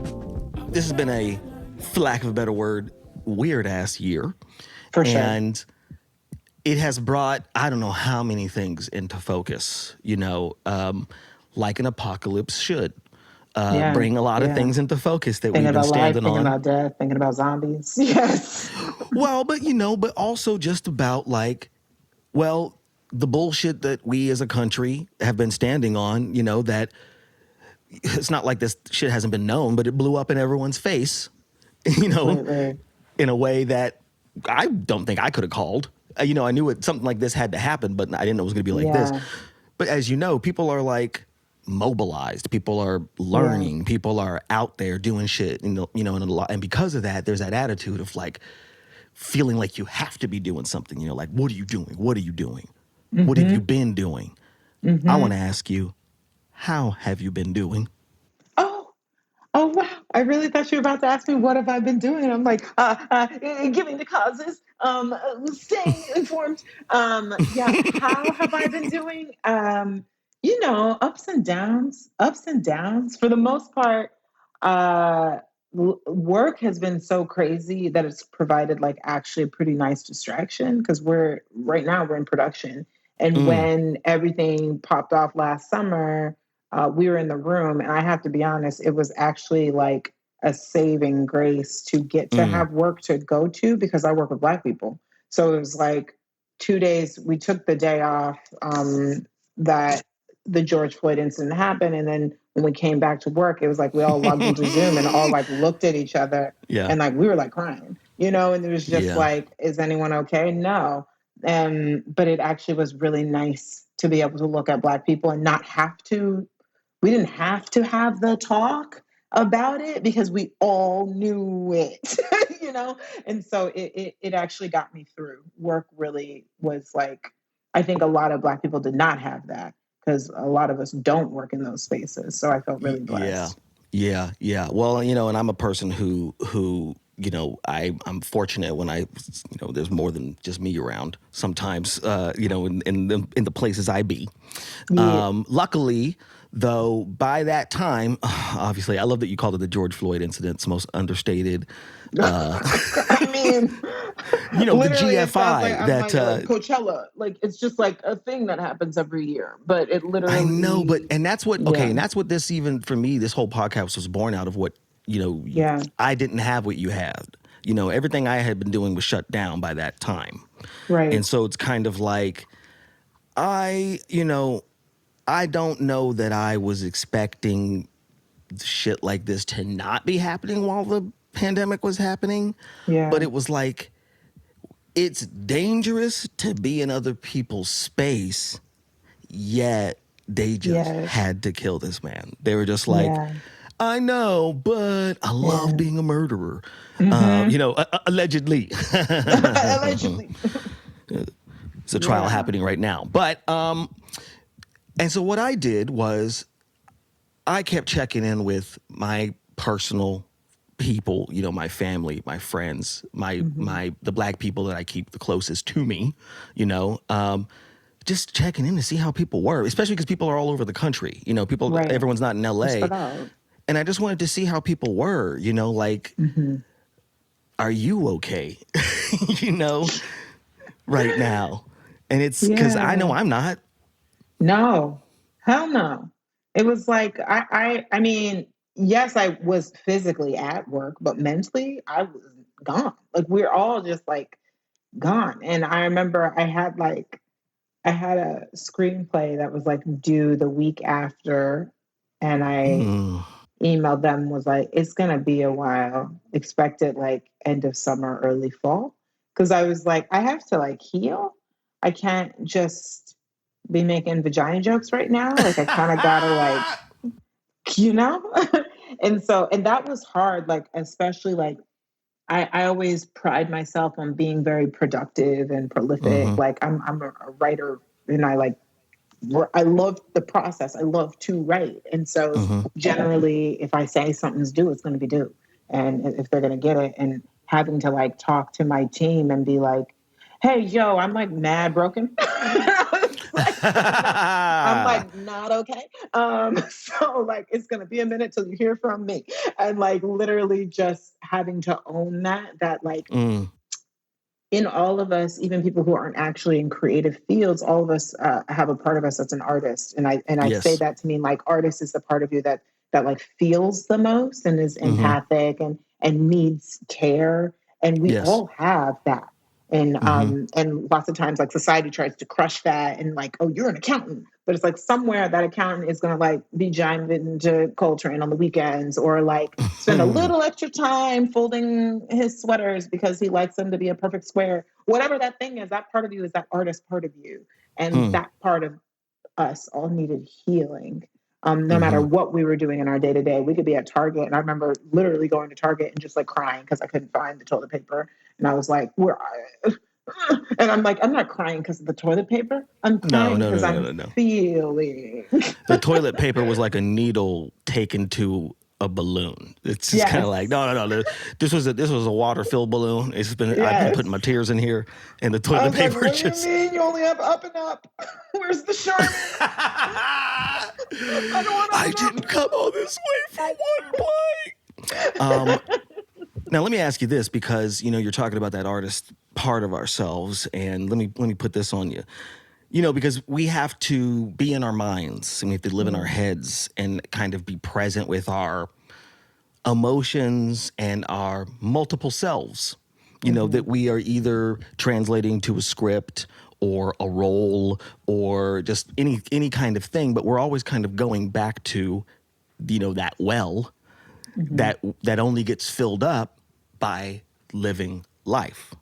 [SPEAKER 2] this has been a, for lack of a better word, weird ass year.
[SPEAKER 1] For sure.
[SPEAKER 2] And it has brought, I don't know how many things into focus, like an apocalypse should. Bring a lot of things into focus that
[SPEAKER 1] Thinking
[SPEAKER 2] we've been
[SPEAKER 1] about life,
[SPEAKER 2] standing
[SPEAKER 1] thinking
[SPEAKER 2] on.
[SPEAKER 1] about death, thinking about zombies. Yes.
[SPEAKER 2] Well, but also just about the bullshit that we as a country have been standing on, that it's not like this shit hasn't been known, but it blew up in everyone's face,
[SPEAKER 1] Completely.
[SPEAKER 2] in a way that I don't think I could have called. I knew something like this had to happen, but I didn't know it was going to be like this.
[SPEAKER 1] Yeah.
[SPEAKER 2] But as you know, people are like mobilized. People are learning. People are out there doing shit. And and because of that, there's that attitude of like feeling like you have to be doing something. Like, what are you doing? What are you doing? What have you been doing? I want to ask you, how have you been doing?
[SPEAKER 1] Oh, oh wow. I really thought you were about to ask me what have I been doing. I'm like, giving the causes, staying informed. Yeah, how have I been doing? Ups and downs, ups and downs. For the most part, uh, work has been so crazy that it's provided like actually a pretty nice distraction because we're right now we're in production. And
[SPEAKER 2] Mm,
[SPEAKER 1] when everything popped off last summer, we were in the room, and I have to be honest, it was actually like a saving grace to get to
[SPEAKER 2] mm,
[SPEAKER 1] have work to go to because I work with Black people. So it was like 2 days. We took the day off that the George Floyd incident happened, and then when we came back to work, it was like we all logged into Zoom and all like looked at each other,
[SPEAKER 2] yeah,
[SPEAKER 1] and like we were like crying, and it was just
[SPEAKER 2] yeah.
[SPEAKER 1] like, is anyone okay? No. But it actually was really nice to be able to look at Black people and not have to, we didn't have to have the talk about it because we all knew it, And so it actually got me through. Work really was like, I think a lot of Black people did not have that because a lot of us don't work in those spaces. So I felt really
[SPEAKER 2] Yeah.
[SPEAKER 1] blessed.
[SPEAKER 2] Yeah. Yeah. Well, and I'm a person who I'm fortunate when there's more than just me around sometimes, in the places I be.
[SPEAKER 1] Yeah.
[SPEAKER 2] Luckily, though, by that time, obviously, I love that you called it the George Floyd incident. It's the most understated.
[SPEAKER 1] I mean,
[SPEAKER 2] The
[SPEAKER 1] literally, it sounds like
[SPEAKER 2] GFI
[SPEAKER 1] I'm
[SPEAKER 2] that
[SPEAKER 1] like Coachella. Like it's just like a thing that happens every year, but it
[SPEAKER 2] I know,
[SPEAKER 1] literally,
[SPEAKER 2] and that's what okay,
[SPEAKER 1] yeah,
[SPEAKER 2] and that's what this even for me, this whole podcast was born out of what
[SPEAKER 1] yeah,
[SPEAKER 2] I didn't have what you had. Everything I had been doing was shut down by that time,
[SPEAKER 1] right,
[SPEAKER 2] and so it's kind of like I, I don't know that I was expecting shit like this to not be happening while the pandemic was happening, but
[SPEAKER 1] yeah,
[SPEAKER 2] it was like it's dangerous to be in other people's space, yet they just
[SPEAKER 1] yes,
[SPEAKER 2] had to kill this man. They were just like,
[SPEAKER 1] yeah,
[SPEAKER 2] I know, but I love
[SPEAKER 1] yeah,
[SPEAKER 2] being a murderer.
[SPEAKER 1] mm-hmm.
[SPEAKER 2] Allegedly.
[SPEAKER 1] Allegedly,
[SPEAKER 2] It's a trial
[SPEAKER 1] yeah,
[SPEAKER 2] happening right now. But and so what I did was I kept checking in with my personal people, my family, my friends,
[SPEAKER 1] mm-hmm.
[SPEAKER 2] the black people that I keep the closest to me, you know, just checking in to see how people were, especially because people are all over the country.
[SPEAKER 1] Right,
[SPEAKER 2] Everyone's not in
[SPEAKER 1] I
[SPEAKER 2] LA.
[SPEAKER 1] spread out,
[SPEAKER 2] And I just wanted to see how people were, like,
[SPEAKER 1] mm-hmm.
[SPEAKER 2] are you okay? you know, right now. And it's because I know
[SPEAKER 1] Yeah.
[SPEAKER 2] I'm not.
[SPEAKER 1] No, hell no. It was like I mean, yes, I was physically at work, but mentally I was gone. Like we're all just like gone. And I remember I had a screenplay that was like due the week after, and I
[SPEAKER 2] Mm,
[SPEAKER 1] emailed them was like, it's gonna be a while. Expect it like end of summer, early fall. Cause I was like, I have to like heal. I can't just be making vagina jokes right now. Like I kind of gotta like, you know? And that was hard, like especially like I always pride myself on being very productive and prolific.
[SPEAKER 2] mm-hmm,
[SPEAKER 1] Like I'm a writer and I love the process. I love to write. And so
[SPEAKER 2] mm-hmm.
[SPEAKER 1] generally if I say something's due, it's going to be due. And if they're going to get it and having to like talk to my team and be like, hey, yo, I'm like mad broken. I'm like not okay. So like it's gonna be a minute till you hear from me. And like literally just having to own that like
[SPEAKER 2] mm,
[SPEAKER 1] in all of us, even people who aren't actually in creative fields, all of us have a part of us that's an artist, and I say
[SPEAKER 2] yes.
[SPEAKER 1] that to mean like artist is the part of you that like feels the most and is
[SPEAKER 2] Mm-hmm.
[SPEAKER 1] empathic and needs care, and we
[SPEAKER 2] Yes.
[SPEAKER 1] all have that.
[SPEAKER 2] Mm-hmm.
[SPEAKER 1] And lots of times like society tries to crush that and like, oh, you're an accountant, but it's like somewhere that accountant is gonna like be jimed into Coltrane on the weekends or like spend a little extra time folding his sweaters because he likes them to be a perfect square. Whatever that thing is, that part of you is that artist part of you. And
[SPEAKER 2] Hmm.
[SPEAKER 1] that part of us all needed healing. No matter
[SPEAKER 2] Mm-hmm.
[SPEAKER 1] what we were doing in our day to day, we could be at Target, and I remember literally going to Target and just like crying because I couldn't find the toilet paper, and I was like, "Where?" And I'm like, I'm not crying because of the toilet paper. I'm
[SPEAKER 2] No,
[SPEAKER 1] crying
[SPEAKER 2] no,
[SPEAKER 1] because
[SPEAKER 2] no, no,
[SPEAKER 1] I'm
[SPEAKER 2] no, no.
[SPEAKER 1] feeling.
[SPEAKER 2] The toilet paper was like a needle taken to a balloon. It's just kind of like
[SPEAKER 1] Yes,
[SPEAKER 2] no. This was a water filled balloon. I've been putting
[SPEAKER 1] yes.
[SPEAKER 2] my tears in here, and the
[SPEAKER 1] I
[SPEAKER 2] toilet
[SPEAKER 1] was like,
[SPEAKER 2] paper
[SPEAKER 1] what do you
[SPEAKER 2] just.
[SPEAKER 1] mean you only have up and up? Where's the Charmin? I don't want up
[SPEAKER 2] I
[SPEAKER 1] and
[SPEAKER 2] didn't come all this way for one blank.
[SPEAKER 1] up.
[SPEAKER 2] Now let me ask you this, because you're talking about that artist part of ourselves, and let me put this on you. Because we have to be in our minds and we have to live in our
[SPEAKER 1] Mm,
[SPEAKER 2] heads and kind of be present with our emotions and our multiple selves, that
[SPEAKER 1] mhm,
[SPEAKER 2] we are either translating to a script or a role or just any kind of thing, but we're always kind of going back to, that well
[SPEAKER 1] mhm.
[SPEAKER 2] that only gets filled up by living life.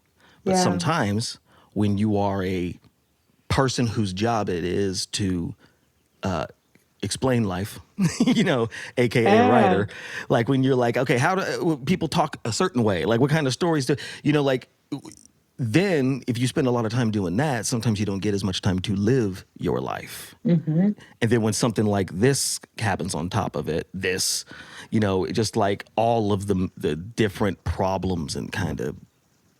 [SPEAKER 2] But
[SPEAKER 1] Yeah,
[SPEAKER 2] sometimes when you are a person whose job it is to explain life, aka a
[SPEAKER 1] yeah,
[SPEAKER 2] writer, like when you're like, okay, how do people talk a certain way? Like what kind of stories do, like then if you spend a lot of time doing that, sometimes you don't get as much time to live your life.
[SPEAKER 1] Mm-hmm.
[SPEAKER 2] And then when something like this happens on top of it, this, just like all of the different problems and kind of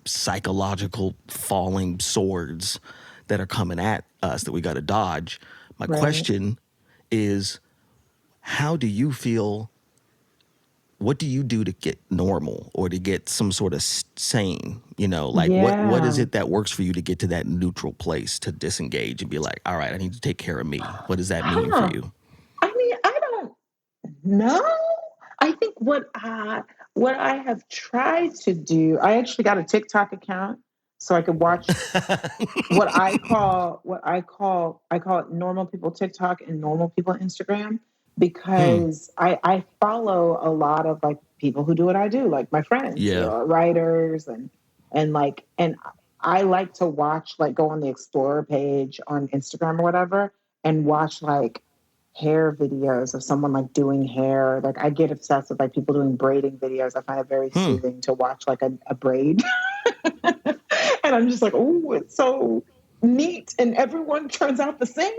[SPEAKER 2] psychological falling swords that are coming at us that we got to dodge. My
[SPEAKER 1] Right.
[SPEAKER 2] question is, how do you feel? What do you do to get normal or to get some sort of sane? Like what is
[SPEAKER 1] Yeah.
[SPEAKER 2] it that works for you to get to that neutral place to disengage and be like, all right, I need to take care of me. What does that mean for
[SPEAKER 1] Huh.
[SPEAKER 2] you?
[SPEAKER 1] I mean, I don't know. I think what I have tried to do, I actually got a TikTok account so I could watch I call it normal people TikTok and normal people Instagram,
[SPEAKER 2] Hmm.
[SPEAKER 1] because I follow a lot of like people who do what I do, like my friends who
[SPEAKER 2] Yeah.
[SPEAKER 1] are writers, and I like to watch, like, go on the Explorer page on Instagram or whatever and watch like hair videos of someone like doing hair. Like, I get obsessed with like people doing braiding videos. I find it very
[SPEAKER 2] Hmm.
[SPEAKER 1] soothing to watch like a braid. And I'm just like, oh, it's so neat. And everyone turns out the same.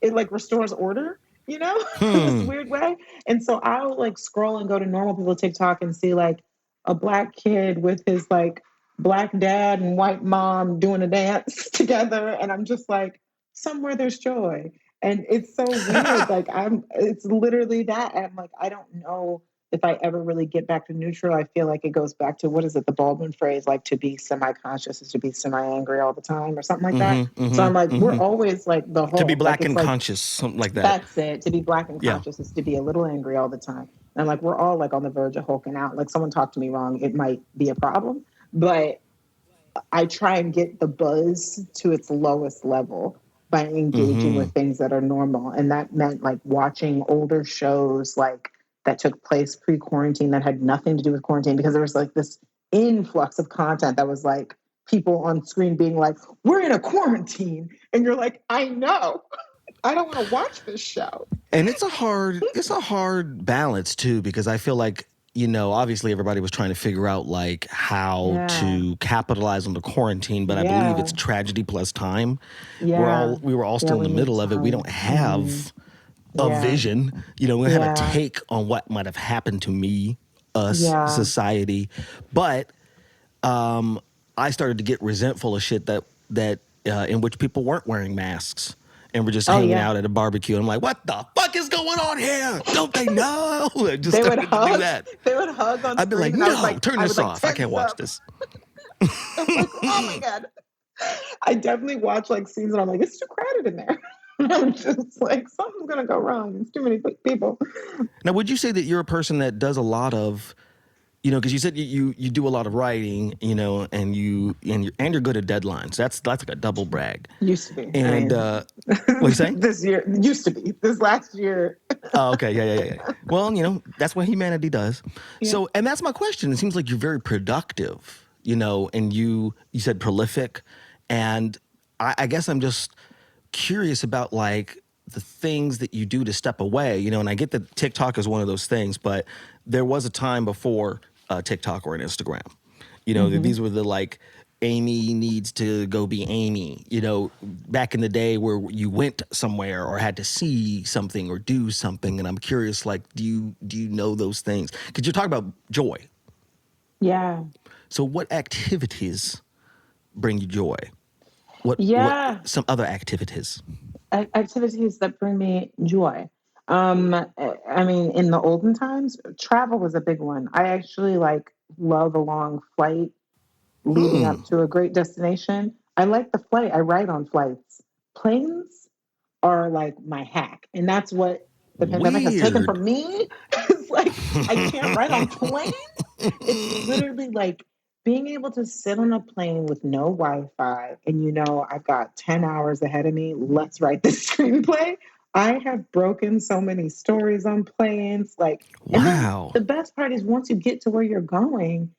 [SPEAKER 1] It like restores order, in this
[SPEAKER 2] Hmm.
[SPEAKER 1] weird way. And so I'll like scroll and go to normal people TikTok and see like a black kid with his like black dad and white mom doing a dance together. And I'm just like, somewhere there's joy. And it's so weird. Like, it's literally that. And I'm like, I don't know if I ever really get back to neutral. I feel like it goes back to, what is it, the Baldwin phrase, like, to be semi-conscious is to be semi-angry all the time or something like that.
[SPEAKER 2] Mm-hmm.
[SPEAKER 1] So I'm like,
[SPEAKER 2] Mm-hmm.
[SPEAKER 1] we're
[SPEAKER 2] Mm-hmm.
[SPEAKER 1] always like the
[SPEAKER 2] To be
[SPEAKER 1] Hulk. Like,
[SPEAKER 2] black
[SPEAKER 1] it's
[SPEAKER 2] and
[SPEAKER 1] like,
[SPEAKER 2] conscious, something like that.
[SPEAKER 1] that's it. To be black and
[SPEAKER 2] Yeah.
[SPEAKER 1] conscious is to be a little angry all the time. And I'm like, we're all like on the verge of hulking out. Like, someone talked to me wrong, it might be a problem. But I try and get the buzz to its lowest level by engaging
[SPEAKER 2] Mm-hmm.
[SPEAKER 1] with things that are normal. And that meant like watching older shows like that took place pre-quarantine that had nothing to do with quarantine, because there was like this influx of content that was like people on screen being like, we're in a quarantine. And you're like, I know. I don't want to watch this show.
[SPEAKER 2] And it's a hard balance too, because I feel like, obviously everybody was trying to figure out like how
[SPEAKER 1] Yeah.
[SPEAKER 2] to capitalize on the quarantine, but I believe it's
[SPEAKER 1] Yeah.
[SPEAKER 2] tragedy plus time.
[SPEAKER 1] Yeah.
[SPEAKER 2] We were all
[SPEAKER 1] Yeah.
[SPEAKER 2] still in
[SPEAKER 1] We
[SPEAKER 2] the
[SPEAKER 1] need
[SPEAKER 2] middle of it. We don't
[SPEAKER 1] time. Hmm.
[SPEAKER 2] have a
[SPEAKER 1] Yeah.
[SPEAKER 2] vision. We have a
[SPEAKER 1] Yeah.
[SPEAKER 2] take on what might have happened to me, us,
[SPEAKER 1] Yeah.
[SPEAKER 2] society. But I started to get resentful of shit that in which people weren't wearing masks and were just
[SPEAKER 1] Oh,
[SPEAKER 2] hanging
[SPEAKER 1] yeah.
[SPEAKER 2] out at a barbecue. And I'm like, what the fuck is going on here? Don't they know? I just
[SPEAKER 1] They would
[SPEAKER 2] started to do
[SPEAKER 1] hug.
[SPEAKER 2] that.
[SPEAKER 1] They would hug on
[SPEAKER 2] I'd be
[SPEAKER 1] screen,
[SPEAKER 2] like,
[SPEAKER 1] and
[SPEAKER 2] no, turn
[SPEAKER 1] I
[SPEAKER 2] this
[SPEAKER 1] would like
[SPEAKER 2] off. I can't
[SPEAKER 1] tense
[SPEAKER 2] watch
[SPEAKER 1] up.
[SPEAKER 2] this.
[SPEAKER 1] I'm like, oh my god. I definitely watch like scenes, and I'm like, it's too crowded in there. I'm just like, something's gonna go wrong. It's too many people.
[SPEAKER 2] Now, would you say that you're a person that does a lot of, because you said you do a lot of writing, and you're good at deadlines. That's like a double brag.
[SPEAKER 1] Used to be. I
[SPEAKER 2] And
[SPEAKER 1] mean,
[SPEAKER 2] what are you saying?
[SPEAKER 1] this year used to be. This last year,
[SPEAKER 2] Oh, okay, yeah. Well, that's what humanity does.
[SPEAKER 1] yeah.
[SPEAKER 2] So, and that's my question. It seems like you're very productive, and you said prolific, and I guess I'm just curious about like the things that you do to step away, and I get that TikTok is one of those things, but there was a time before TikTok or an Instagram,
[SPEAKER 1] Hmm.
[SPEAKER 2] these were the like Amy needs to go be Amy, back in the day where you went somewhere or had to see something or do something. And I'm curious, like, do you know those things? Because you're talking about joy.
[SPEAKER 1] Yeah.
[SPEAKER 2] So what activities bring you joy? What
[SPEAKER 1] Yeah.
[SPEAKER 2] some other activities?
[SPEAKER 1] Activities that bring me joy. I mean, in the olden times, travel was a big one. I actually like love a long flight leading
[SPEAKER 2] Hmm.
[SPEAKER 1] up to a great destination. I like the flight. I ride on flights. Planes are like my hack. And that's what the pandemic has taken
[SPEAKER 2] Weird.
[SPEAKER 1] from me. It's like, I can't ride on planes. It's literally like being able to sit on a plane with no Wi-Fi and I've got 10 hours ahead of me. Let's write this screenplay. I have broken so many stories on planes. Like, and then
[SPEAKER 2] Wow.
[SPEAKER 1] the best part is once you get to where you're going,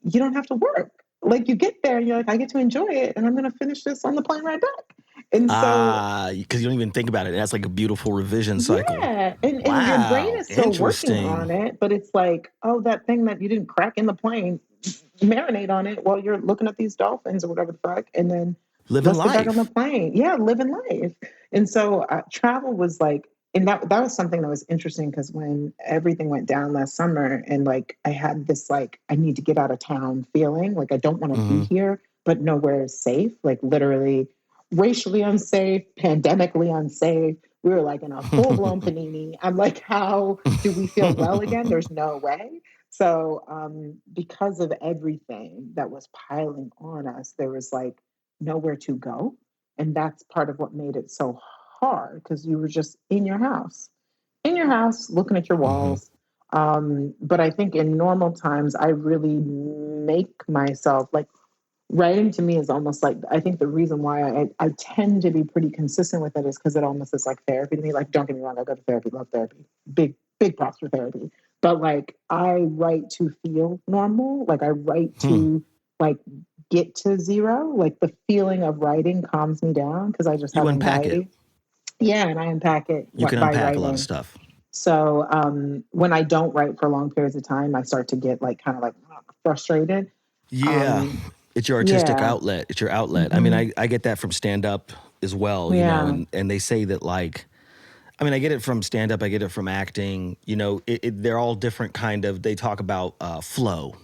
[SPEAKER 1] you don't have to work. Like, you get there and you're like, I get to enjoy it and I'm gonna finish this on the plane right back. And so
[SPEAKER 2] Because you don't even think about it. That's like a beautiful revision cycle.
[SPEAKER 1] yeah, and your brain
[SPEAKER 2] Wow.
[SPEAKER 1] is still working
[SPEAKER 2] Interesting.
[SPEAKER 1] on it, but it's like, oh, that thing that you didn't crack in the plane, marinate on it while you're looking at these dolphins or whatever the fuck, and then
[SPEAKER 2] Living
[SPEAKER 1] let's get back on the
[SPEAKER 2] life.
[SPEAKER 1] plane. Yeah, living life. And so travel was like, and that was something that was interesting because when everything went down last summer, and like I had this like I need to get out of town feeling, like I don't want to be
[SPEAKER 2] Mm-hmm.
[SPEAKER 1] here, but nowhere is safe, like literally racially unsafe, pandemically unsafe. We were like in a full blown panini. I'm like, how do we feel well again? There's no way. So, because of everything that was piling on us, there was like nowhere to go. And that's part of what made it so hard because you were just in your house, looking at your
[SPEAKER 2] Mm-hmm.
[SPEAKER 1] walls. But I think in normal times, I really make myself like writing to me is almost like I think the reason why I tend to be pretty consistent with it is because it almost is like therapy to me. Like, don't get me wrong, I go to therapy, love therapy, big props for therapy. But like, I write to feel normal. Like, I write
[SPEAKER 2] Hmm.
[SPEAKER 1] to like get to zero. Like, the feeling of writing calms me down because I just
[SPEAKER 2] You
[SPEAKER 1] have
[SPEAKER 2] unpack it.
[SPEAKER 1] anxiety. Yeah, and I unpack it
[SPEAKER 2] You can
[SPEAKER 1] by
[SPEAKER 2] unpack a lot of
[SPEAKER 1] writing.
[SPEAKER 2] stuff.
[SPEAKER 1] So when I don't write for long periods of time, I start to get like kind of like frustrated.
[SPEAKER 2] Yeah.
[SPEAKER 1] Um,
[SPEAKER 2] It's your artistic
[SPEAKER 1] yeah.
[SPEAKER 2] outlet. It's your outlet. I mean,
[SPEAKER 1] Hmm.
[SPEAKER 2] I get that from stand up as well,
[SPEAKER 1] Yeah.
[SPEAKER 2] and they say that like I mean, I get it from stand up, I get it from acting, they're all different kind of they talk about flow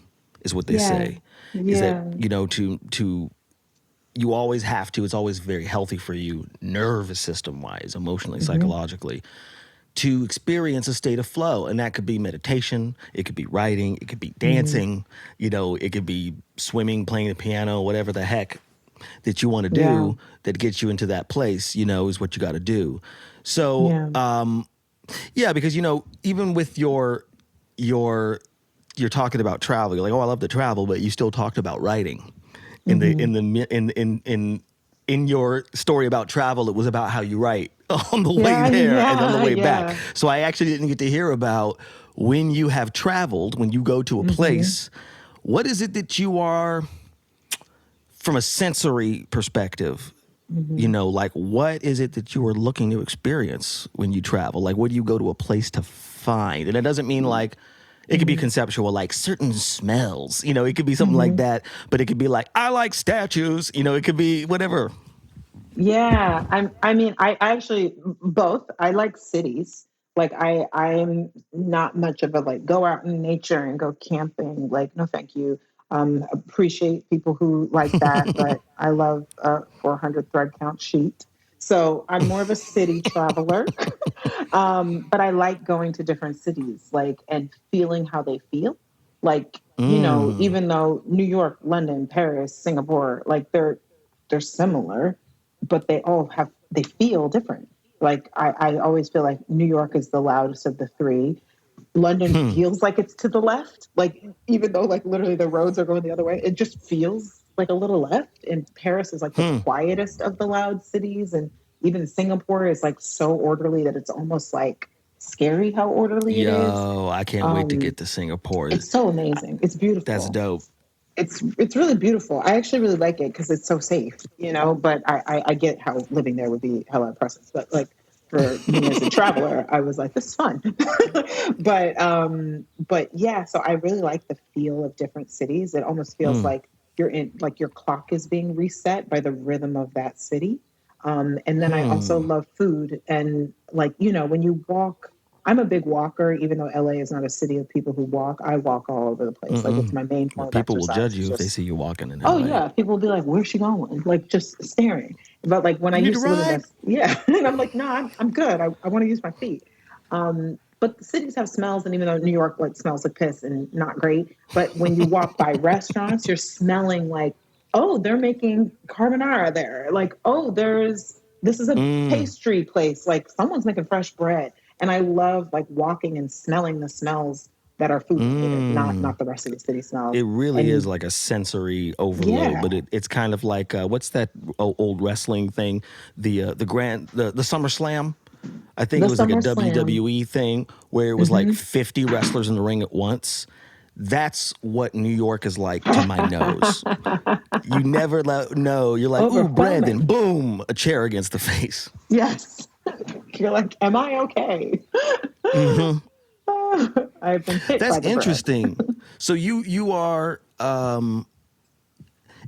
[SPEAKER 2] is what they
[SPEAKER 1] Yeah.
[SPEAKER 2] say. Is that,
[SPEAKER 1] Yeah.
[SPEAKER 2] to you always have to, it's always very healthy for you nervous system wise, emotionally,
[SPEAKER 1] Hmm.
[SPEAKER 2] psychologically to experience a state of flow. And that could be meditation, it could be writing, it could be
[SPEAKER 1] Hmm.
[SPEAKER 2] dancing, it could be swimming, playing the piano, whatever the heck that you want to
[SPEAKER 1] Yeah.
[SPEAKER 2] do that gets you into that place, is what you got to do. So,
[SPEAKER 1] Yeah.
[SPEAKER 2] yeah, because even with your you're talking about travel, you're like, oh, I love to travel, but you still talked about writing in the
[SPEAKER 1] Hmm.
[SPEAKER 2] in your story about travel. It was about how you write on the way
[SPEAKER 1] Yeah.
[SPEAKER 2] there and on the
[SPEAKER 1] Yeah.
[SPEAKER 2] way back.
[SPEAKER 1] Yeah.
[SPEAKER 2] So I actually didn't get to hear about when you have traveled, when you go to a
[SPEAKER 1] Hmm.
[SPEAKER 2] place, what is it that you are from a sensory perspective,
[SPEAKER 1] Hmm.
[SPEAKER 2] like what is it that you are looking to experience when you travel? Like, what do you go to a place to find? And it doesn't mean like, it could be
[SPEAKER 1] Hmm.
[SPEAKER 2] conceptual, like certain smells, it could be something like
[SPEAKER 1] Hmm.
[SPEAKER 2] that, but it could be like, I like statues, it could be whatever.
[SPEAKER 1] Yeah, I mean, I actually both. I like cities. Like I'm not much of a like go out in nature and go camping. Like, no, thank you. Appreciate people who like that, but I love 400 thread count sheet. So I'm more of a city traveler. But I like going to different cities, like and feeling how they feel. Like,
[SPEAKER 2] Mm.
[SPEAKER 1] even though New York, London, Paris, Singapore, like they're similar, but they feel different. Like I always feel like New York is the loudest of the three. London
[SPEAKER 2] Hmm.
[SPEAKER 1] feels like it's to the left. Like even though like literally the roads are going the other way, it just feels like a little left. And Paris is like the
[SPEAKER 2] Hmm.
[SPEAKER 1] quietest of the loud cities. And even Singapore is like so orderly that it's almost like scary how orderly it is.
[SPEAKER 2] Yo, I can't wait to
[SPEAKER 1] Um,
[SPEAKER 2] get to Singapore.
[SPEAKER 1] it's so amazing. It's
[SPEAKER 2] That's
[SPEAKER 1] beautiful.
[SPEAKER 2] dope.
[SPEAKER 1] It's really beautiful. I actually really like it because it's so safe, But I get how living there would be hella oppressive. But like for me as a traveler, I was like, this is fun. But yeah, so I really like the feel of different cities. It almost feels
[SPEAKER 2] Mm.
[SPEAKER 1] like you're in like your clock is being reset by the rhythm of that city. And then I also
[SPEAKER 2] Hmm.
[SPEAKER 1] love food and like when you walk. I'm a big walker, even though LA is not a city of people who walk. I walk all over the place. Like it's
[SPEAKER 2] Mm-mm.
[SPEAKER 1] my main
[SPEAKER 2] Well,
[SPEAKER 1] form of
[SPEAKER 2] people will
[SPEAKER 1] exercise.
[SPEAKER 2] judge
[SPEAKER 1] It's
[SPEAKER 2] you if they
[SPEAKER 1] just,
[SPEAKER 2] see you walking in
[SPEAKER 1] oh
[SPEAKER 2] LA.
[SPEAKER 1] yeah, people will be like, "Where's she going?" Like just staring. But like when I
[SPEAKER 2] You need to
[SPEAKER 1] used to live in
[SPEAKER 2] ride.
[SPEAKER 1] that, yeah, and I'm like, no, I'm good. I want to use my feet. But the cities have smells, and even though New York like smells like piss and not great, but when you walk by restaurants, you're smelling like, oh, they're making carbonara there. Like, oh, this is a
[SPEAKER 2] Mm.
[SPEAKER 1] pastry place. Like someone's making fresh bread, and I love like walking and smelling the smells that are food related,
[SPEAKER 2] Mm.
[SPEAKER 1] not the rest of the city smells.
[SPEAKER 2] It really is
[SPEAKER 1] And
[SPEAKER 2] like a sensory overload, but
[SPEAKER 1] yeah,
[SPEAKER 2] it's kind of like what's that old wrestling thing? The SummerSlam. I think
[SPEAKER 1] the
[SPEAKER 2] it was like a
[SPEAKER 1] Summer Slam.
[SPEAKER 2] WWE thing where it was like
[SPEAKER 1] Hmm.
[SPEAKER 2] 50 wrestlers in the ring at once. That's what New York is like to my nose. You never know. You're like, ooh, bread, then
[SPEAKER 1] Overwhelming.
[SPEAKER 2] boom, a chair against the face.
[SPEAKER 1] Yes. You're like, am I okay?
[SPEAKER 2] Hmm.
[SPEAKER 1] I've been hit
[SPEAKER 2] That's
[SPEAKER 1] by the bread.
[SPEAKER 2] interesting. So you are.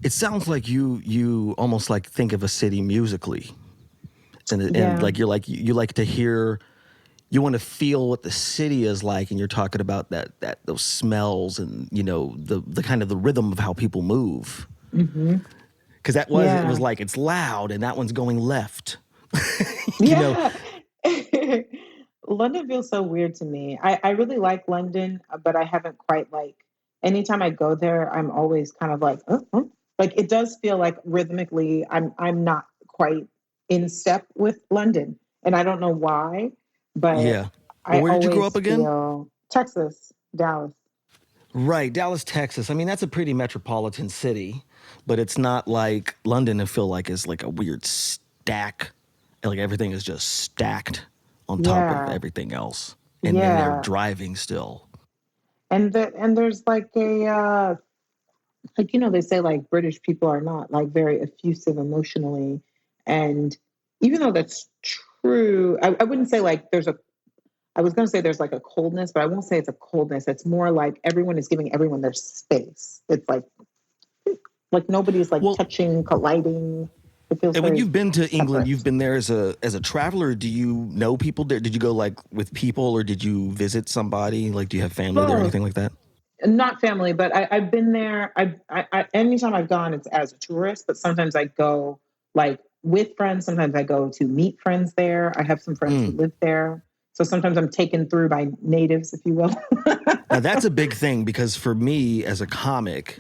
[SPEAKER 2] it sounds like you almost like think of a city musically, and
[SPEAKER 1] Yeah.
[SPEAKER 2] like you like to hear, you want to feel what the city is like, and you're talking about that those smells and the kind of the rhythm of how people move.
[SPEAKER 1] Hmm.
[SPEAKER 2] Because it was
[SPEAKER 1] Yeah.
[SPEAKER 2] like it's loud and that one's going left. you know,
[SPEAKER 1] Yeah. London feels so weird to me. I really like London, but I haven't quite like anytime I go there, I'm always kind of like, like it does feel like rhythmically I'm not quite in step with London. And I don't know why, but
[SPEAKER 2] yeah. Well,
[SPEAKER 1] I
[SPEAKER 2] where did you grow up
[SPEAKER 1] always
[SPEAKER 2] again?
[SPEAKER 1] feel Texas, Dallas.
[SPEAKER 2] Right, Dallas, Texas. I mean, that's a pretty metropolitan city, but it's not like London. I feel like is like a weird stack, like everything is just stacked on top of
[SPEAKER 1] Yeah.
[SPEAKER 2] everything else, and then they're
[SPEAKER 1] Yeah.
[SPEAKER 2] driving still.
[SPEAKER 1] And there's like a like they say like British people are not like very effusive emotionally, and even though that's true, I wouldn't say like there's a I was going to say there's like a coldness, but I won't say it's a coldness. It's more like everyone is giving everyone their space. It's like nobody's like
[SPEAKER 2] Well,
[SPEAKER 1] touching, colliding. It feels
[SPEAKER 2] and when
[SPEAKER 1] very
[SPEAKER 2] you've been to England, you've
[SPEAKER 1] separate.
[SPEAKER 2] been there as a traveler. Do you know people there? Did you go like with people, or did you visit somebody? Like, do you have family there or
[SPEAKER 1] Both.
[SPEAKER 2] anything like that?
[SPEAKER 1] Not family, but I've been there. Anytime I've gone, it's as a tourist, but sometimes I go like with friends. Sometimes I go to meet friends there. I have some friends who
[SPEAKER 2] Mm.
[SPEAKER 1] live there. So sometimes I'm taken through by natives, if you will.
[SPEAKER 2] Now that's a big thing because for me as a comic,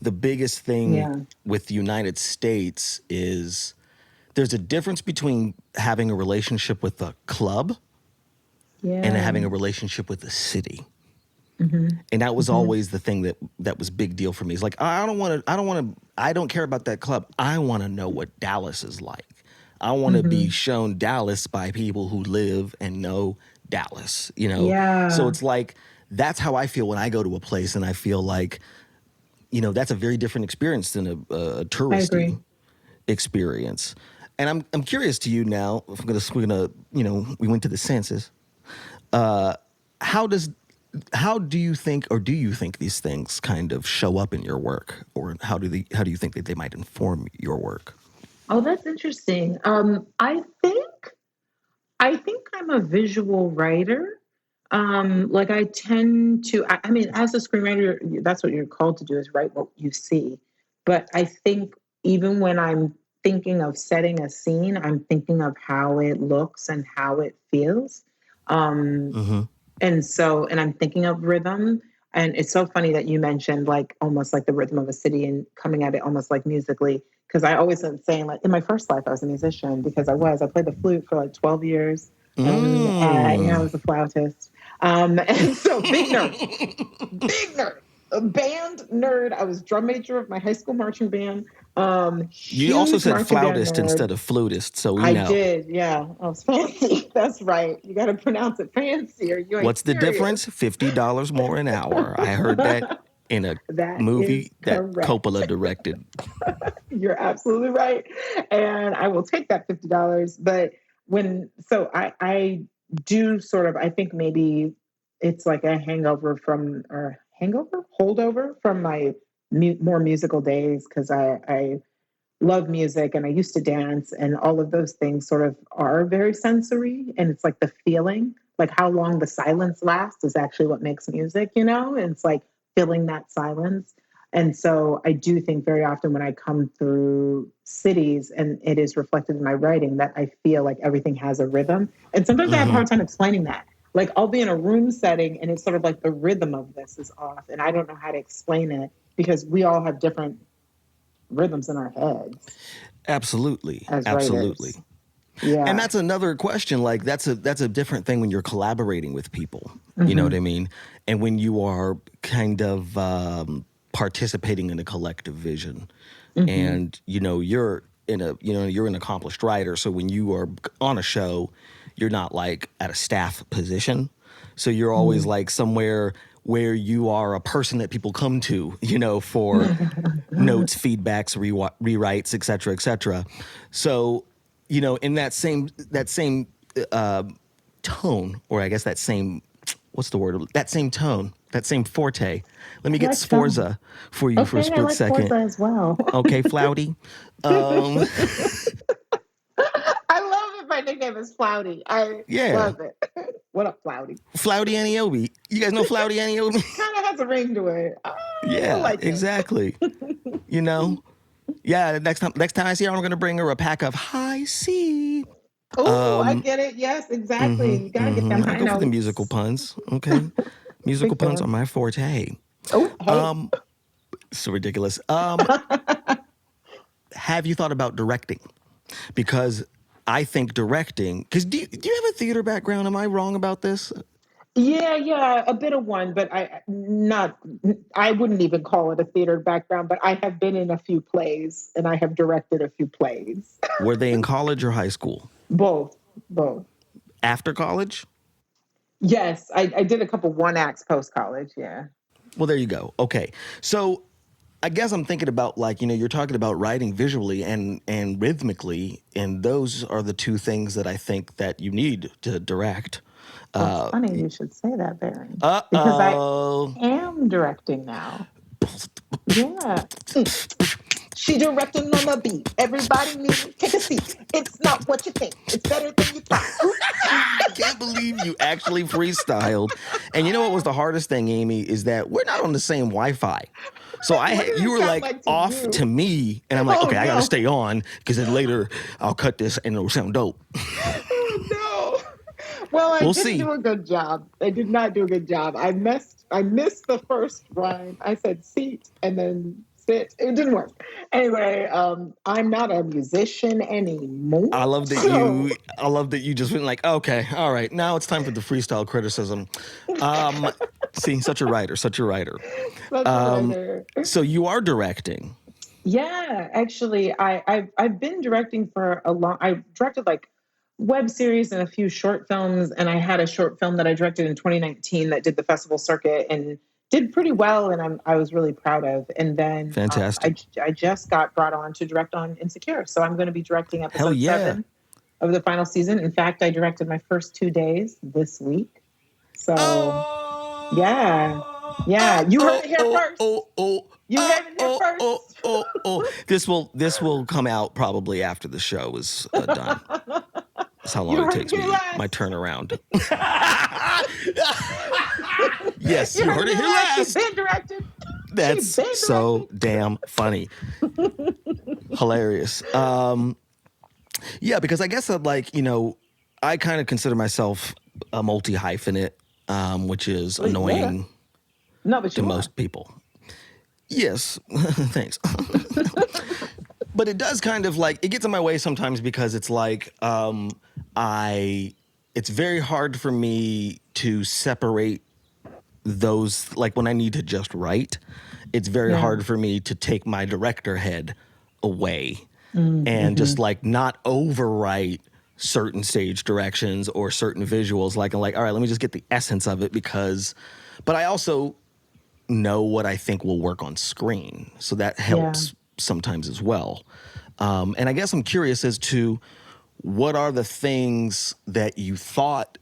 [SPEAKER 2] the biggest thing
[SPEAKER 1] Yeah.
[SPEAKER 2] with the United States is there's a difference between having a relationship with a club and
[SPEAKER 1] Yeah.
[SPEAKER 2] having a relationship with the city.
[SPEAKER 1] Hmm.
[SPEAKER 2] And that was
[SPEAKER 1] Hmm.
[SPEAKER 2] always the thing that was big deal for me. It's like I don't care about that club. I want to know what Dallas is like. I want to be
[SPEAKER 1] Hmm.
[SPEAKER 2] shown Dallas by people who live and know Dallas. So
[SPEAKER 1] Yeah.
[SPEAKER 2] it's like that's how I feel when I go to a place, and I feel like that's a very different experience than a
[SPEAKER 1] I agree.
[SPEAKER 2] touristy experience. And I'm curious to you now. If we're gonna we went to the census. How does how do you think, or do you think these things kind of show up in your work, or how do you think that they might inform your work?
[SPEAKER 1] Oh, that's interesting. I think I'm a visual writer. Like I tend to, I mean, as a screenwriter, that's what you're called to do is write what you see. But I think even when I'm thinking of setting a scene, I'm thinking of how it looks and how it feels. Um,
[SPEAKER 2] Mm-hmm.
[SPEAKER 1] and I'm thinking of rhythm. And it's so funny that you mentioned like almost like the rhythm of a city and coming at it almost like musically. Because I always am saying like in my first life I was a musician because I played the flute for like 12 years and I
[SPEAKER 2] Mm.
[SPEAKER 1] was a flautist. And so big nerd, a band nerd. I was drum major of my high school marching band.
[SPEAKER 2] You also
[SPEAKER 1] Huge
[SPEAKER 2] said
[SPEAKER 1] marching band
[SPEAKER 2] flautist
[SPEAKER 1] nerd.
[SPEAKER 2] instead of flutist, so we
[SPEAKER 1] I
[SPEAKER 2] know.
[SPEAKER 1] did, yeah. I was fancy. That's right. You got to pronounce it fancy or you ain't
[SPEAKER 2] What's the
[SPEAKER 1] serious.
[SPEAKER 2] difference? $50 more an hour. I heard that in a
[SPEAKER 1] That is
[SPEAKER 2] movie that
[SPEAKER 1] correct.
[SPEAKER 2] Coppola directed.
[SPEAKER 1] You're absolutely right. And I will take that $50. But I do sort of, I think maybe it's like a holdover from my more musical days because I love music and I used to dance, and all of those things sort of are very sensory. And it's like the feeling, like how long the silence lasts is actually what makes music, And it's like filling that silence. And so I do think very often when I come through cities and it is reflected in my writing that I feel like everything has a rhythm. And sometimes I have a
[SPEAKER 2] Mm-hmm.
[SPEAKER 1] hard time explaining that. Like I'll be in a room setting and it's sort of like the rhythm of this is off and I don't know how to explain it because we all have different rhythms in our heads
[SPEAKER 2] Absolutely.
[SPEAKER 1] as
[SPEAKER 2] Absolutely.
[SPEAKER 1] writers.
[SPEAKER 2] And
[SPEAKER 1] Yeah.
[SPEAKER 2] that's another question. Like that's a different thing when you're collaborating with people. You know what
[SPEAKER 1] Hmm.
[SPEAKER 2] I mean? And when you are kind of participating in a collective vision,
[SPEAKER 1] Hmm.
[SPEAKER 2] and you're an accomplished writer. So when you are on a show, you're not like at a staff position. So you're always
[SPEAKER 1] Hmm.
[SPEAKER 2] like somewhere where you are a person that people come to, for notes, feedbacks, rewrites, et cetera, et cetera. So, in that same tone, or I guess that same, what's the word? That same tone. that same forte. Let me
[SPEAKER 1] I
[SPEAKER 2] get
[SPEAKER 1] like some.
[SPEAKER 2] Sforza for you for a
[SPEAKER 1] Okay, I
[SPEAKER 2] split
[SPEAKER 1] like Forza
[SPEAKER 2] second.
[SPEAKER 1] as well.
[SPEAKER 2] Okay, Flouty. Um,
[SPEAKER 1] I love it. My nickname is Flouty. I
[SPEAKER 2] yeah,
[SPEAKER 1] love it. What up, Flouty?
[SPEAKER 2] Flowdy Aniobi. You guys know Flowdy Aniobi?
[SPEAKER 1] Kind of has a ring to it. I
[SPEAKER 2] Yeah,
[SPEAKER 1] like it.
[SPEAKER 2] exactly. You know, yeah. Next time I see her, I'm gonna bring her a pack of High C.
[SPEAKER 1] Oh, I
[SPEAKER 2] Um,
[SPEAKER 1] get it. Yes, exactly. You gotta get them
[SPEAKER 2] I
[SPEAKER 1] high
[SPEAKER 2] go for the musical
[SPEAKER 1] notes.
[SPEAKER 2] puns. Okay, musical
[SPEAKER 1] Big
[SPEAKER 2] puns are
[SPEAKER 1] fan.
[SPEAKER 2] my forte.
[SPEAKER 1] Oh, hey.
[SPEAKER 2] Um, so ridiculous. Have you thought about directing? Because I think directing. Because do you have a theater background? Am I wrong about this?
[SPEAKER 1] Yeah, a bit of one, but I not. I wouldn't even call it a theater background, but I have been in a few plays and I have directed a few plays.
[SPEAKER 2] Were they in college or high school?
[SPEAKER 1] Both, both.
[SPEAKER 2] After college?
[SPEAKER 1] Yes, I did a couple one acts post college. Yeah.
[SPEAKER 2] Well, there you go. Okay, so I guess I'm thinking about like you're talking about writing visually and rhythmically, and those are the two things that I think that you need to direct.
[SPEAKER 1] Well, it's
[SPEAKER 2] Uh
[SPEAKER 1] funny you should say that, Baron, because I
[SPEAKER 2] oh.
[SPEAKER 1] am directing now. Yeah. She directing on the beat. Everybody me, take a seat. It's not what you think. It's better than you thought. Ooh.
[SPEAKER 2] I can't believe you actually freestyled. And you know what was the hardest thing, Amy, is that we're not on the same Wi-Fi. So
[SPEAKER 1] What did
[SPEAKER 2] you
[SPEAKER 1] it
[SPEAKER 2] were
[SPEAKER 1] sound
[SPEAKER 2] like
[SPEAKER 1] like to
[SPEAKER 2] off to
[SPEAKER 1] you?
[SPEAKER 2] me, and I'm like,
[SPEAKER 1] Oh
[SPEAKER 2] okay, I got to
[SPEAKER 1] no.
[SPEAKER 2] stay on because then later I'll cut this and it'll sound dope.
[SPEAKER 1] Oh no. Well, I
[SPEAKER 2] We'll
[SPEAKER 1] didn't
[SPEAKER 2] see.
[SPEAKER 1] do a good job. I did not do a good job. I missed the first rhyme. I said seat and then sit. It didn't work. Anyway, I'm not a musician anymore. So
[SPEAKER 2] I love that you just went like, okay, all right, now it's time for the freestyle criticism. Um, See, such a writer, such a writer.
[SPEAKER 1] such a writer.
[SPEAKER 2] So you are directing.
[SPEAKER 1] Yeah, actually, I've been directing for a long. I directed like web series and a few short films, and I had a short film that I directed in 2019 that did the festival circuit and did pretty well, and I was really proud of. And then
[SPEAKER 2] Fantastic.
[SPEAKER 1] I just got brought on to direct on Insecure, so I'm going to be directing
[SPEAKER 2] Hell
[SPEAKER 1] episode
[SPEAKER 2] yeah.
[SPEAKER 1] 7 of the final season. In fact, I directed my first 2 days this week, so yeah, yeah. You heard it here first. You heard it here first.
[SPEAKER 2] This will come out probably after the show is done. That's how long
[SPEAKER 1] You
[SPEAKER 2] it
[SPEAKER 1] heard it
[SPEAKER 2] takes
[SPEAKER 1] here
[SPEAKER 2] me, my
[SPEAKER 1] last.
[SPEAKER 2] turnaround. Yes,
[SPEAKER 1] You
[SPEAKER 2] you
[SPEAKER 1] heard
[SPEAKER 2] heard
[SPEAKER 1] it
[SPEAKER 2] it
[SPEAKER 1] here
[SPEAKER 2] here
[SPEAKER 1] last. She's
[SPEAKER 2] last.
[SPEAKER 1] been directed. She's
[SPEAKER 2] That's
[SPEAKER 1] been
[SPEAKER 2] so
[SPEAKER 1] directed.
[SPEAKER 2] damn funny. Hilarious. Yeah, because I guess that I kind of consider myself a multi hyphenate, which is
[SPEAKER 1] Yeah.
[SPEAKER 2] annoying
[SPEAKER 1] No, but
[SPEAKER 2] to
[SPEAKER 1] you are.
[SPEAKER 2] most people. Yes, thanks. But it does kind of like it gets in my way sometimes because it's like I it's very hard for me to separate those like when I need to just write, it's very
[SPEAKER 1] Yeah.
[SPEAKER 2] hard for me to take my director head away and
[SPEAKER 1] Mm-hmm.
[SPEAKER 2] just like not overwrite certain stage directions or certain visuals. Like I'm like, all right, let me just get the essence of it but I also know what I think will work on screen. So that
[SPEAKER 1] Yeah.
[SPEAKER 2] helps sometimes as well. And I guess I'm curious as to what are the things that you thought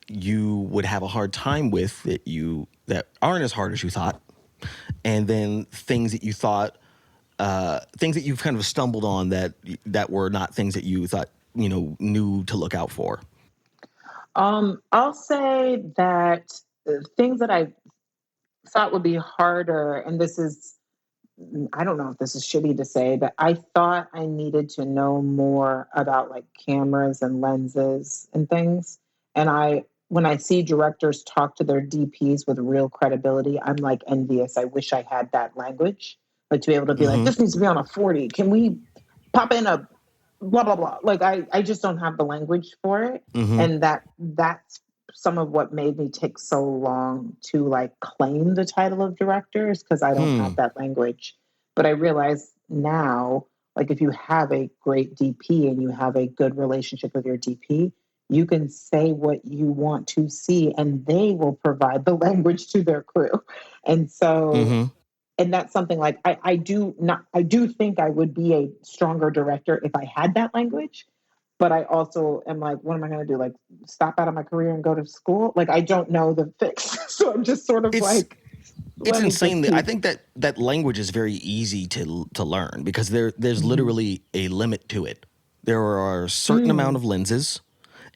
[SPEAKER 2] you would have a hard time with that aren't as hard as you thought, and then things that you thought things that you've kind of stumbled on that were not things that you thought knew to look out for.
[SPEAKER 1] I'll say that things that I thought would be harder, and this is I don't know if this is shitty to say, but I thought I needed to know more about like cameras and lenses and things. And when I see directors talk to their DPs with real credibility, I'm like envious. I wish I had that language, like to be able to be like,
[SPEAKER 2] Mm-hmm.
[SPEAKER 1] this needs to be on a 40. Can we pop in a blah blah blah? Like I just don't have the language for it,
[SPEAKER 2] Mm-hmm.
[SPEAKER 1] and that's some of what made me take so long to like claim the title of director is because I don't have
[SPEAKER 2] Hmm.
[SPEAKER 1] that language. But I realize now, like if you have a great DP and you have a good relationship with your DP, you can say what you want to see and they will provide the language to their crew. And so
[SPEAKER 2] Mm-hmm.
[SPEAKER 1] and that's something like I do think I would be a stronger director if I had that language. but I also am like, what am I going to do? Like, stop out of my career and go to school? Like, I don't know the fix. So I'm just sort of
[SPEAKER 2] It's
[SPEAKER 1] like,
[SPEAKER 2] it's
[SPEAKER 1] let me just
[SPEAKER 2] insane that I
[SPEAKER 1] keep.
[SPEAKER 2] think that language is very easy to learn because there's
[SPEAKER 1] Hmm.
[SPEAKER 2] literally a limit to it. There are a certain amount
[SPEAKER 1] Mm,
[SPEAKER 2] of lenses,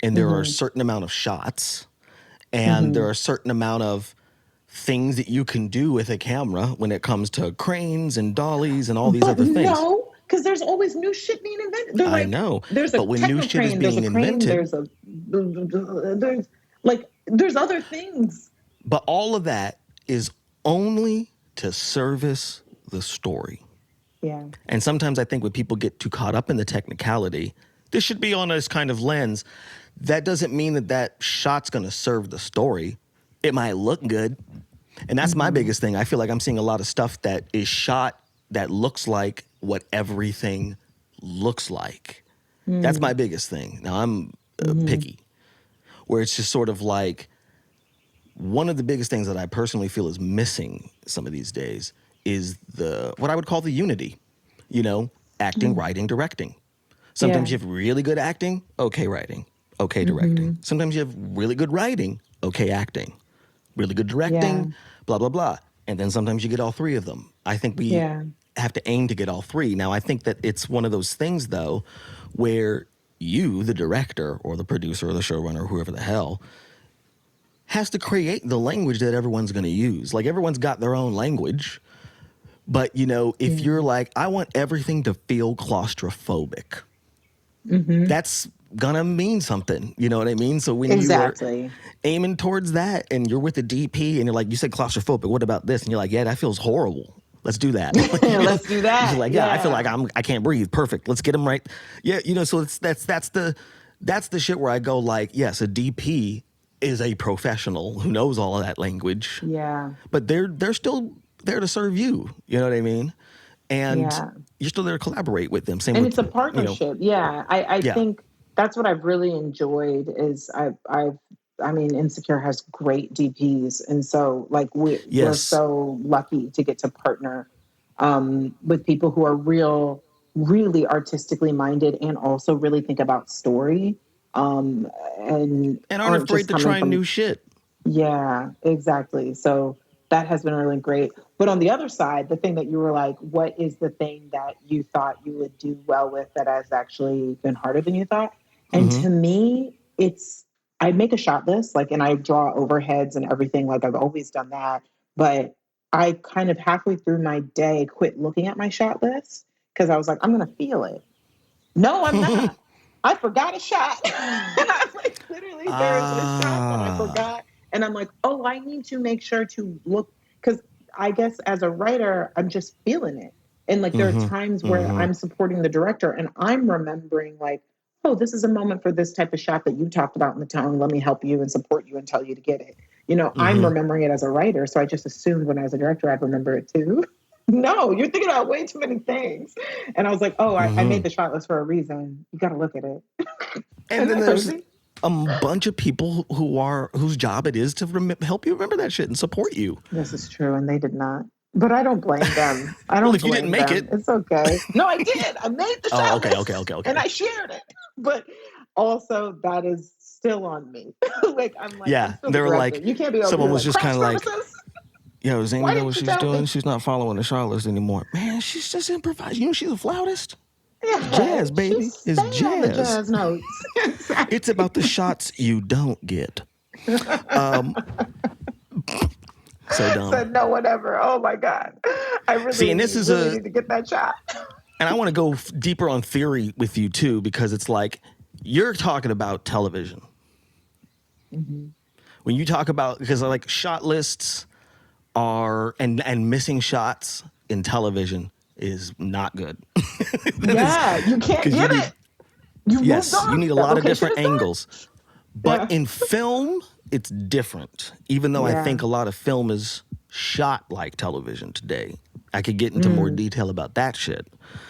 [SPEAKER 2] and there are a
[SPEAKER 1] hmm.
[SPEAKER 2] certain amount of shots, and there
[SPEAKER 1] Hmm.
[SPEAKER 2] are a certain amount of things that you can do with a camera when it comes to cranes and dollies and all these
[SPEAKER 1] But
[SPEAKER 2] other things.
[SPEAKER 1] no, because there's always new shit being invented. They're
[SPEAKER 2] I
[SPEAKER 1] like,
[SPEAKER 2] know,
[SPEAKER 1] there's a
[SPEAKER 2] but when new
[SPEAKER 1] techno
[SPEAKER 2] shit is
[SPEAKER 1] crane, there's a
[SPEAKER 2] being
[SPEAKER 1] crane,
[SPEAKER 2] invented,
[SPEAKER 1] there's like, there's other things.
[SPEAKER 2] but all of that is only to service the story.
[SPEAKER 1] Yeah.
[SPEAKER 2] And sometimes I think when people get too caught up in the technicality, this should be on this kind of lens. That doesn't mean that shot's going to serve the story. It might look good. And that's my
[SPEAKER 1] Hmm.
[SPEAKER 2] biggest thing. I feel like I'm seeing a lot of stuff that is shot that looks like what everything looks like. That's my
[SPEAKER 1] Mm.
[SPEAKER 2] biggest thing. Now, I'm
[SPEAKER 1] Hmm.
[SPEAKER 2] picky, where it's just sort of like one of the biggest things that I personally feel is missing some of these days is the what I would call the unity, you know, acting,
[SPEAKER 1] Mm.
[SPEAKER 2] writing, directing. Sometimes
[SPEAKER 1] Yeah.
[SPEAKER 2] you have really good acting, okay writing, okay directing.
[SPEAKER 1] Hmm.
[SPEAKER 2] Sometimes you have really good writing, okay acting, really good
[SPEAKER 1] Yeah.
[SPEAKER 2] directing, blah blah blah. And then sometimes you get all three of them. I think we
[SPEAKER 1] Yeah.
[SPEAKER 2] have to aim to get all three. Now I think that it's one of those things though where you, the director or the producer or the showrunner, or whoever the hell, has to create the language that everyone's going to use. Like everyone's got their own language, but you know, if
[SPEAKER 1] Yeah.
[SPEAKER 2] you're like, I want everything to feel claustrophobic,
[SPEAKER 1] Hmm.
[SPEAKER 2] that's gonna mean something. You know what I mean? So when you are
[SPEAKER 1] Exactly.
[SPEAKER 2] aiming towards that and you're with the DP and you're like, you said claustrophobic, what about this? And you're like, yeah, that feels horrible. Let's do that. Like, you know,
[SPEAKER 1] Let's do
[SPEAKER 2] you're
[SPEAKER 1] that.
[SPEAKER 2] like, yeah, I feel like
[SPEAKER 1] Yeah.
[SPEAKER 2] I can't breathe. Perfect. Let's get them right. Yeah, you know, so that's the shit where I go like, yes, a DP is a professional who knows all of that language,
[SPEAKER 1] Yeah.
[SPEAKER 2] but they're still there to serve you. You know what I mean? And
[SPEAKER 1] Yeah.
[SPEAKER 2] you're still there to collaborate with them. Same
[SPEAKER 1] And
[SPEAKER 2] with,
[SPEAKER 1] it's a
[SPEAKER 2] you know,
[SPEAKER 1] partnership. Yeah. I
[SPEAKER 2] yeah.
[SPEAKER 1] think that's what I've really enjoyed is I mean, Insecure has great DPs. And so like we're
[SPEAKER 2] Yes.
[SPEAKER 1] so lucky to get to partner with people who are really artistically minded and also really think about story. Um, and
[SPEAKER 2] And aren't
[SPEAKER 1] aren't just
[SPEAKER 2] afraid to
[SPEAKER 1] coming
[SPEAKER 2] try
[SPEAKER 1] from.
[SPEAKER 2] new shit.
[SPEAKER 1] Yeah, exactly. So that has been really great. But on the other side, the thing that you were like, what is the thing that you thought you would do well with that has actually been harder than you thought? And
[SPEAKER 2] Mm-hmm.
[SPEAKER 1] to me, I make a shot list, like, and I draw overheads and everything. Like, I've always done that. But I kind of halfway through my day quit looking at my shot list because I was like, I'm going to feel it. No, I'm not. I forgot a shot. I'm like, literally, there is a shot that I
[SPEAKER 2] Ah.
[SPEAKER 1] forgot. And I'm like, oh, I need to make sure to look. Because I guess as a writer, I'm just feeling it. And like, there are
[SPEAKER 2] Mm-hmm.
[SPEAKER 1] times where
[SPEAKER 2] Mm-hmm.
[SPEAKER 1] I'm supporting the director and I'm remembering, like, oh, this is a moment for this type of shot that you talked about in the tone. Let me help you and support you and tell you to get it. You know, I'm
[SPEAKER 2] Mm-hmm.
[SPEAKER 1] remembering it as a writer. So I just assumed when I was a director, I'd remember it too. No, you're thinking about way too many things. And I was like, oh, I
[SPEAKER 2] Mm-hmm.
[SPEAKER 1] made the shot list for a reason. You got to look at it.
[SPEAKER 2] And
[SPEAKER 1] Isn't
[SPEAKER 2] then
[SPEAKER 1] that
[SPEAKER 2] there's
[SPEAKER 1] crazy?
[SPEAKER 2] a bunch of people whose job it is to help you remember that shit and support you.
[SPEAKER 1] This is true. And they did not. But I don't blame them. I
[SPEAKER 2] Well,
[SPEAKER 1] don't
[SPEAKER 2] if you didn't
[SPEAKER 1] blame
[SPEAKER 2] make
[SPEAKER 1] them.
[SPEAKER 2] it,
[SPEAKER 1] It's okay. No, I did. I made the
[SPEAKER 2] oh,
[SPEAKER 1] shot
[SPEAKER 2] okay, okay,
[SPEAKER 1] list
[SPEAKER 2] okay,
[SPEAKER 1] and
[SPEAKER 2] okay.
[SPEAKER 1] I shared it. But also, that is still on me. Like, I'm
[SPEAKER 2] Yeah,
[SPEAKER 1] still the
[SPEAKER 2] they were
[SPEAKER 1] director.
[SPEAKER 2] like,
[SPEAKER 1] You can't be over
[SPEAKER 2] someone
[SPEAKER 1] here
[SPEAKER 2] was
[SPEAKER 1] like
[SPEAKER 2] just kind
[SPEAKER 1] craft
[SPEAKER 2] of like,
[SPEAKER 1] services.
[SPEAKER 2] yo, does Amy
[SPEAKER 1] Why
[SPEAKER 2] know what
[SPEAKER 1] didn't you
[SPEAKER 2] she's
[SPEAKER 1] tell
[SPEAKER 2] doing?
[SPEAKER 1] me?
[SPEAKER 2] She's not following the shot list anymore. Man, she's just improvising. You know, she's a flautist. It's
[SPEAKER 1] Yeah,
[SPEAKER 2] jazz,
[SPEAKER 1] she's
[SPEAKER 2] baby. It's
[SPEAKER 1] staying on the
[SPEAKER 2] jazz.
[SPEAKER 1] jazz notes.
[SPEAKER 2] It's
[SPEAKER 1] Exactly.
[SPEAKER 2] about the shots you don't get. Um, so dumb.
[SPEAKER 1] Said no, whatever. Oh my God. I
[SPEAKER 2] See,
[SPEAKER 1] really,
[SPEAKER 2] and this is
[SPEAKER 1] really need to get that shot.
[SPEAKER 2] and I want to go deeper on theory with you too, because it's like you're talking about television.
[SPEAKER 1] Mhm.
[SPEAKER 2] When you talk about, because like shot lists are, and missing shots in television is not good. That is,
[SPEAKER 1] Yeah, you can't
[SPEAKER 2] because you
[SPEAKER 1] get
[SPEAKER 2] need,
[SPEAKER 1] it. You moved
[SPEAKER 2] yes, you
[SPEAKER 1] on.
[SPEAKER 2] need a
[SPEAKER 1] That
[SPEAKER 2] lot of
[SPEAKER 1] location
[SPEAKER 2] different
[SPEAKER 1] is gone.
[SPEAKER 2] angles. But
[SPEAKER 1] Yeah.
[SPEAKER 2] in film, it's different. Even though I
[SPEAKER 1] Yeah.
[SPEAKER 2] think a lot of film is shot like television today. I could get into more
[SPEAKER 1] Mm.
[SPEAKER 2] detail about that shit.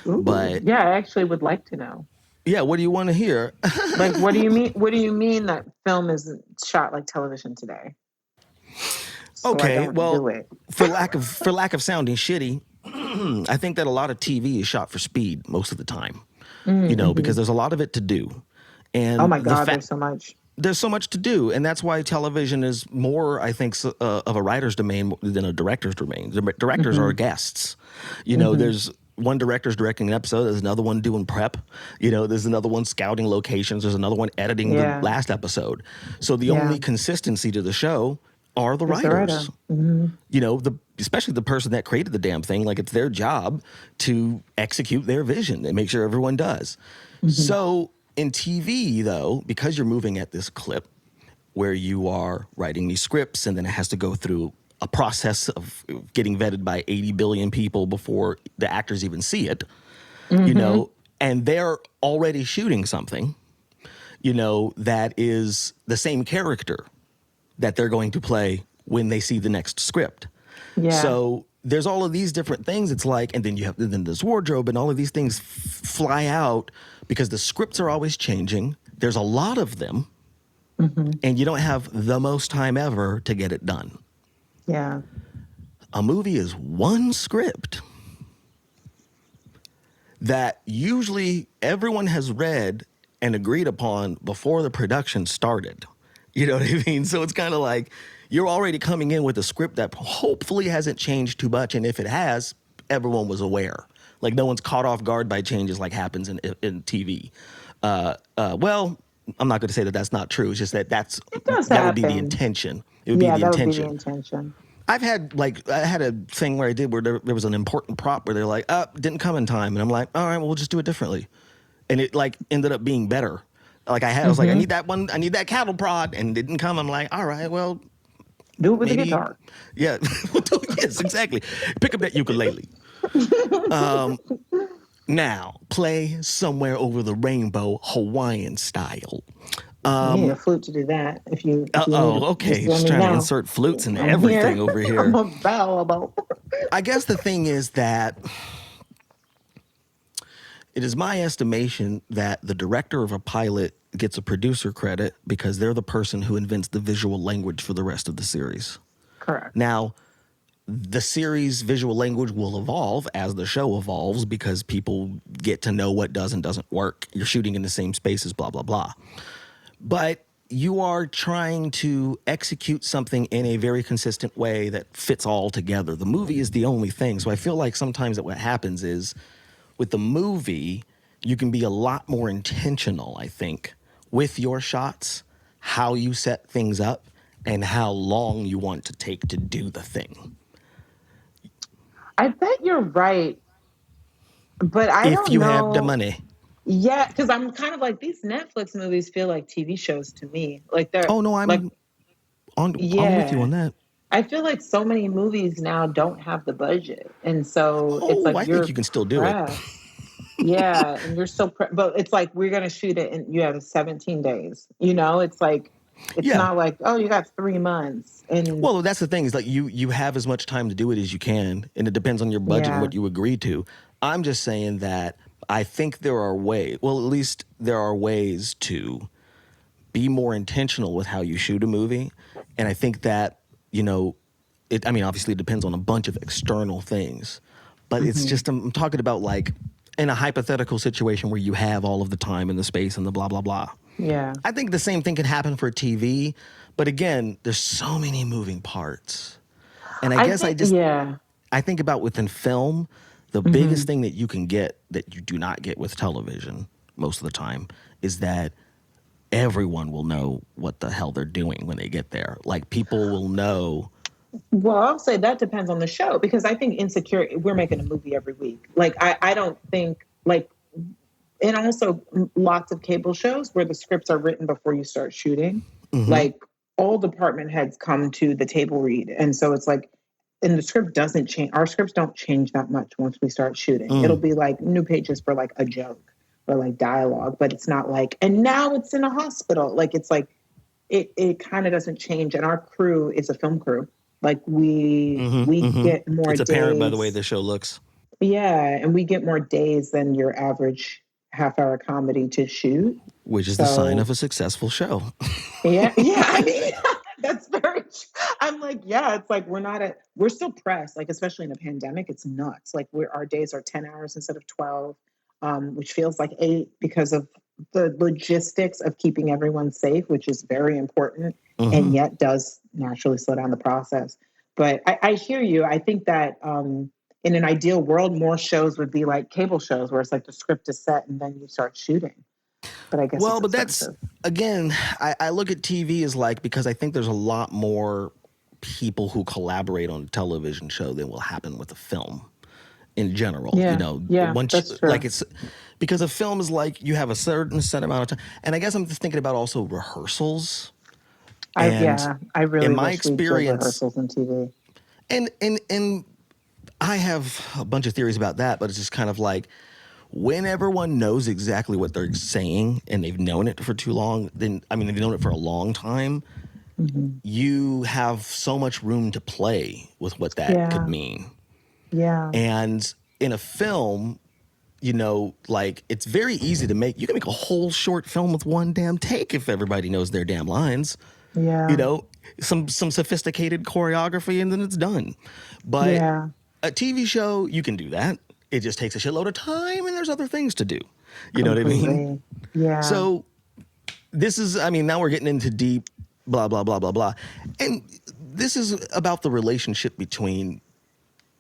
[SPEAKER 1] Ooh.
[SPEAKER 2] But
[SPEAKER 1] Yeah, I actually would like to know.
[SPEAKER 2] yeah, what do you want to hear?
[SPEAKER 1] Like, what do you mean? What do you mean that film isn't shot like television today? So I
[SPEAKER 2] Okay,
[SPEAKER 1] don't do
[SPEAKER 2] well,
[SPEAKER 1] it.
[SPEAKER 2] for lack of sounding shitty, I think that a lot of TV is shot for speed most of the time. You know, because
[SPEAKER 1] Mm-hmm.
[SPEAKER 2] there's a lot of it to do.
[SPEAKER 1] Oh
[SPEAKER 2] And
[SPEAKER 1] my God, there's so much.
[SPEAKER 2] there's so much to do, and that's why television is more, I think, of a writer's domain than a director's domain. The directors are
[SPEAKER 1] Mm-hmm.
[SPEAKER 2] guests.
[SPEAKER 1] Mm-hmm.
[SPEAKER 2] There's one director's directing an episode, there's another one doing prep, there's another one scouting locations, there's another one editing the
[SPEAKER 1] Yeah.
[SPEAKER 2] last episode. So the
[SPEAKER 1] Yeah.
[SPEAKER 2] only consistency to the show are the
[SPEAKER 1] It's the writer.
[SPEAKER 2] writers.
[SPEAKER 1] Mm-hmm.
[SPEAKER 2] Especially the person that created the damn thing, like it's their job to execute their vision and make sure everyone does.
[SPEAKER 1] Mm-hmm.
[SPEAKER 2] So in TV, though, because you're moving at this clip where you are writing these scripts and then it has to go through a process of getting vetted by 80 billion people before the actors even see it,
[SPEAKER 1] Mm-hmm.
[SPEAKER 2] and they're already shooting something, that is the same character that they're going to play when they see the next script.
[SPEAKER 1] Yeah.
[SPEAKER 2] So there's all of these different things. It's like, and then this wardrobe and all of these things fly out because the scripts are always changing. There's a lot of them,
[SPEAKER 1] Mm-hmm.
[SPEAKER 2] and you don't have the most time ever to get it done.
[SPEAKER 1] Yeah.
[SPEAKER 2] A movie is one script that usually everyone has read and agreed upon before the production started. You know what I mean? So it's kind of like you're already coming in with a script that hopefully hasn't changed too much. And if it has, everyone was aware. Like no one's caught off guard by changes like happens in TV. Well, I'm not going to say that that's not true. It's just that
[SPEAKER 1] It does
[SPEAKER 2] that would be the
[SPEAKER 1] happen.
[SPEAKER 2] intention. It would be
[SPEAKER 1] Yeah,
[SPEAKER 2] the
[SPEAKER 1] that would be the
[SPEAKER 2] intention.
[SPEAKER 1] intention.
[SPEAKER 2] I had a thing where I did where there was an important prop where they're like, didn't come in time. And I'm like, all right, well, we'll just do it differently. And it like ended up being better. Like I was like, I
[SPEAKER 1] Mm-hmm.
[SPEAKER 2] need that one. I need that cattle prod, and it didn't come. I'm like, all right, well,
[SPEAKER 1] Do it with the
[SPEAKER 2] maybe,
[SPEAKER 1] guitar.
[SPEAKER 2] yeah. Yes, exactly. Pick up that ukulele. Now play Somewhere Over the Rainbow Hawaiian style.
[SPEAKER 1] You need a flute to do that. If you need it, just
[SPEAKER 2] Okay.
[SPEAKER 1] let
[SPEAKER 2] Just
[SPEAKER 1] me
[SPEAKER 2] trying to
[SPEAKER 1] know.
[SPEAKER 2] insert flutes into
[SPEAKER 1] I'm
[SPEAKER 2] everything
[SPEAKER 1] here.
[SPEAKER 2] over
[SPEAKER 1] I'm
[SPEAKER 2] here.
[SPEAKER 1] available.
[SPEAKER 2] I guess the thing is that it is my estimation that the director of a pilot gets a producer credit because they're the person who invents the visual language for the rest of the series.
[SPEAKER 1] Correct.
[SPEAKER 2] Now, the series visual language will evolve as the show evolves because people get to know what does and doesn't work. You're shooting in the same spaces, blah, blah, blah. But you are trying to execute something in a very consistent way that fits all together. The movie is the only thing. So I feel like sometimes that what happens is with the movie, you can be a lot more intentional, I think, with your shots, how you set things up, and how long you want to take to do the thing.
[SPEAKER 1] I bet you're right, but I
[SPEAKER 2] If
[SPEAKER 1] don't
[SPEAKER 2] you have the
[SPEAKER 1] know.
[SPEAKER 2] money.
[SPEAKER 1] Yeah, because I'm kind of like these Netflix movies feel like TV shows to me. Like they're
[SPEAKER 2] Oh no,
[SPEAKER 1] like,
[SPEAKER 2] I'm with you
[SPEAKER 1] yeah.
[SPEAKER 2] on that.
[SPEAKER 1] I feel like so many movies now don't have the budget, and so it's
[SPEAKER 2] Oh,
[SPEAKER 1] like
[SPEAKER 2] I think
[SPEAKER 1] you're
[SPEAKER 2] you can still do it.
[SPEAKER 1] pressed. Yeah, and you're so but it's like we're gonna shoot it and you have 17 days. It's like it's
[SPEAKER 2] Yeah.
[SPEAKER 1] not like, oh, you got 3 months. And
[SPEAKER 2] Well, that's the thing is like you have as much time to do it as you can, and it depends on your budget and
[SPEAKER 1] yeah.
[SPEAKER 2] what you agree to. I'm just saying that I think there are ways. Well, at least there are ways to be more intentional with how you shoot a movie, and I think that it. I mean, obviously, it depends on a bunch of external things, but it's
[SPEAKER 1] Hmm.
[SPEAKER 2] just I'm talking about like in a hypothetical situation where you have all of the time and the space and the blah blah blah.
[SPEAKER 1] Yeah.
[SPEAKER 2] I think the same thing can happen for TV, but again, there's so many moving parts. And I
[SPEAKER 1] I
[SPEAKER 2] guess
[SPEAKER 1] think yeah.
[SPEAKER 2] I think about within film, the
[SPEAKER 1] Hmm.
[SPEAKER 2] biggest thing that you can get that you do not get with television most of the time is that everyone will know what the hell they're doing when they get there. Like people will know.
[SPEAKER 1] Well, I'll say that depends on the show because I think Insecure, we're making a movie every week. Like, I don't think, like, and also lots of cable shows where the scripts are written before you start shooting.
[SPEAKER 2] Mhm.
[SPEAKER 1] Like, all department heads come to the table read. And so it's like, and the script doesn't change. Our scripts don't change that much once we start shooting. It'll
[SPEAKER 2] Mm.
[SPEAKER 1] be like new pages for like a joke or like dialogue, but it's not like, and now it's in a hospital. Like, it's like, it kind of doesn't change. And our crew is a film crew. Like
[SPEAKER 2] Mhm.
[SPEAKER 1] we
[SPEAKER 2] Mhm.
[SPEAKER 1] get more
[SPEAKER 2] It's apparent by the way
[SPEAKER 1] days.
[SPEAKER 2] the show looks.
[SPEAKER 1] Yeah, and we get more days than your average half-hour comedy to shoot.
[SPEAKER 2] Which is the sign of
[SPEAKER 1] So
[SPEAKER 2] a successful show.
[SPEAKER 1] yeah, yeah. I mean, that's very. I'm like, yeah. It's like we're still pressed. Like especially in a pandemic, it's nuts. Like our days are 10 hours instead of 12, which feels like 8 because of the logistics of keeping everyone safe, which is very important, and
[SPEAKER 2] Mm-hmm.
[SPEAKER 1] yet does naturally slow down the process. But I hear you. I think that in an ideal world, more shows would be like cable shows, where it's like the script is set and then you start shooting. But I guess
[SPEAKER 2] Well,
[SPEAKER 1] it's
[SPEAKER 2] but that's,
[SPEAKER 1] expensive.
[SPEAKER 2] again, I look at TV as like, because I think there's a lot more people who collaborate on a television show than will happen with a film in general. You
[SPEAKER 1] Yeah,
[SPEAKER 2] know,
[SPEAKER 1] yeah,
[SPEAKER 2] once,
[SPEAKER 1] that's
[SPEAKER 2] like,
[SPEAKER 1] true.
[SPEAKER 2] it's because a film is like you have a certain set amount of time. And I guess I'm just thinking about also rehearsals. And
[SPEAKER 1] I
[SPEAKER 2] in
[SPEAKER 1] really
[SPEAKER 2] my
[SPEAKER 1] wish we did
[SPEAKER 2] experience,
[SPEAKER 1] rehearsals in TV.
[SPEAKER 2] and I have a bunch of theories about that, but it's just kind of like when everyone knows exactly what they're saying and they've known it for too long, then I mean they've known it for a long time,
[SPEAKER 1] Hmm.
[SPEAKER 2] you have so much room to play with what that could
[SPEAKER 1] Yeah,
[SPEAKER 2] mean.
[SPEAKER 1] yeah,
[SPEAKER 2] And in a film, you know, like it's very easy to make, you can make a whole short film with one damn take if everybody knows their damn lines. You
[SPEAKER 1] yeah,
[SPEAKER 2] know, some sophisticated choreography and then it's done. But
[SPEAKER 1] yeah.
[SPEAKER 2] a TV show, you can do that. It just takes a shitload of time and there's other things to do. You know what I mean?
[SPEAKER 1] Completely. Yeah.
[SPEAKER 2] So this is, I mean, now we're getting into deep blah, blah, blah, blah, blah. And this is about the relationship between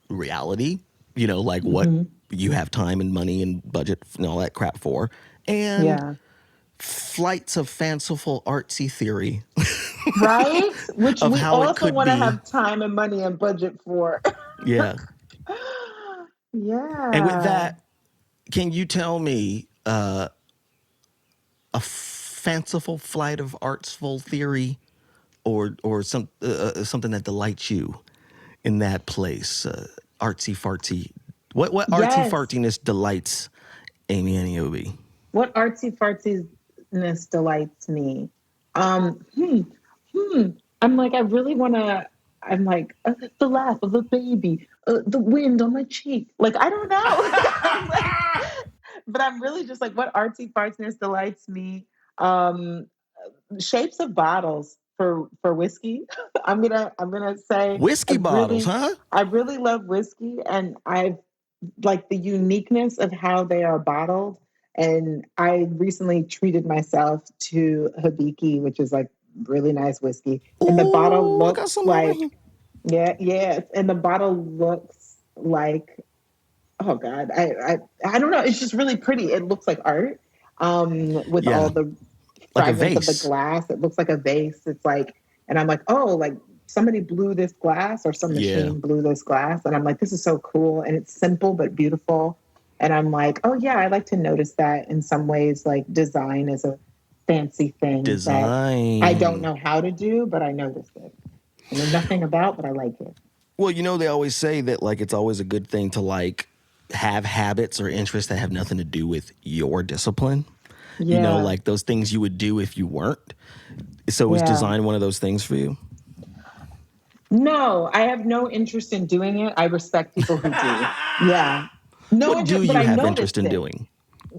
[SPEAKER 2] reality, you know, like what
[SPEAKER 1] Hmm.
[SPEAKER 2] you have time and money and budget and all that crap for, and
[SPEAKER 1] Yeah.
[SPEAKER 2] flights of fanciful artsy theory
[SPEAKER 1] Right? Which
[SPEAKER 2] of
[SPEAKER 1] we
[SPEAKER 2] how it
[SPEAKER 1] also
[SPEAKER 2] could
[SPEAKER 1] want to
[SPEAKER 2] be.
[SPEAKER 1] have time and money and budget for.
[SPEAKER 2] Yeah. And with
[SPEAKER 1] Yeah.
[SPEAKER 2] that, can you tell me a fanciful flight of artful theory or something that delights you in that place? Artsy fartsy. What artsy
[SPEAKER 1] Yes.
[SPEAKER 2] fartiness delights Amy Aniobi?
[SPEAKER 1] What artsy fartsiness delights me? Um, hmm, I'm like, I really want to. I'm like the laugh of a baby, the wind on my cheek. Like I don't know. I'm like, but I'm really just like, what artsy fartsiness delights me? Um, Shapes of bottles for whiskey. I'm gonna say
[SPEAKER 2] Whiskey bottles, huh?
[SPEAKER 1] I really love whiskey, and I've like the uniqueness of how they are bottled. And I recently treated myself to Hibiki, which is like really nice whiskey. And the bottle
[SPEAKER 2] Ooh, I got
[SPEAKER 1] looks
[SPEAKER 2] some over
[SPEAKER 1] like,
[SPEAKER 2] here.
[SPEAKER 1] yeah, yes. And the bottle looks like, oh God, I don't know. It's just really pretty. It looks like art with all
[SPEAKER 2] Yeah,
[SPEAKER 1] the
[SPEAKER 2] like a
[SPEAKER 1] fragments of the
[SPEAKER 2] vase.
[SPEAKER 1] glass. It looks like a vase. It's like, and I'm like, oh, like somebody blew this glass or some
[SPEAKER 2] Yeah.
[SPEAKER 1] machine blew this glass. And I'm like, this is so cool. And it's simple but beautiful. And I'm like, oh yeah, I like to notice that in some ways, like design is a fancy thing that I don't
[SPEAKER 2] Design.
[SPEAKER 1] know how to do, but I notice it. I know nothing about, but I like it.
[SPEAKER 2] Well, you know, they always say that like it's always a good thing to like have habits or interests that have nothing to do with your discipline. You know,
[SPEAKER 1] Yeah.
[SPEAKER 2] like those things you would do if you weren't. So is
[SPEAKER 1] Yeah.
[SPEAKER 2] design one of those things for you?
[SPEAKER 1] No, I have no interest in doing it. I respect people who do. Yeah. No
[SPEAKER 2] What do
[SPEAKER 1] interest, but
[SPEAKER 2] you
[SPEAKER 1] I
[SPEAKER 2] have interest
[SPEAKER 1] noticed
[SPEAKER 2] in
[SPEAKER 1] it.
[SPEAKER 2] doing?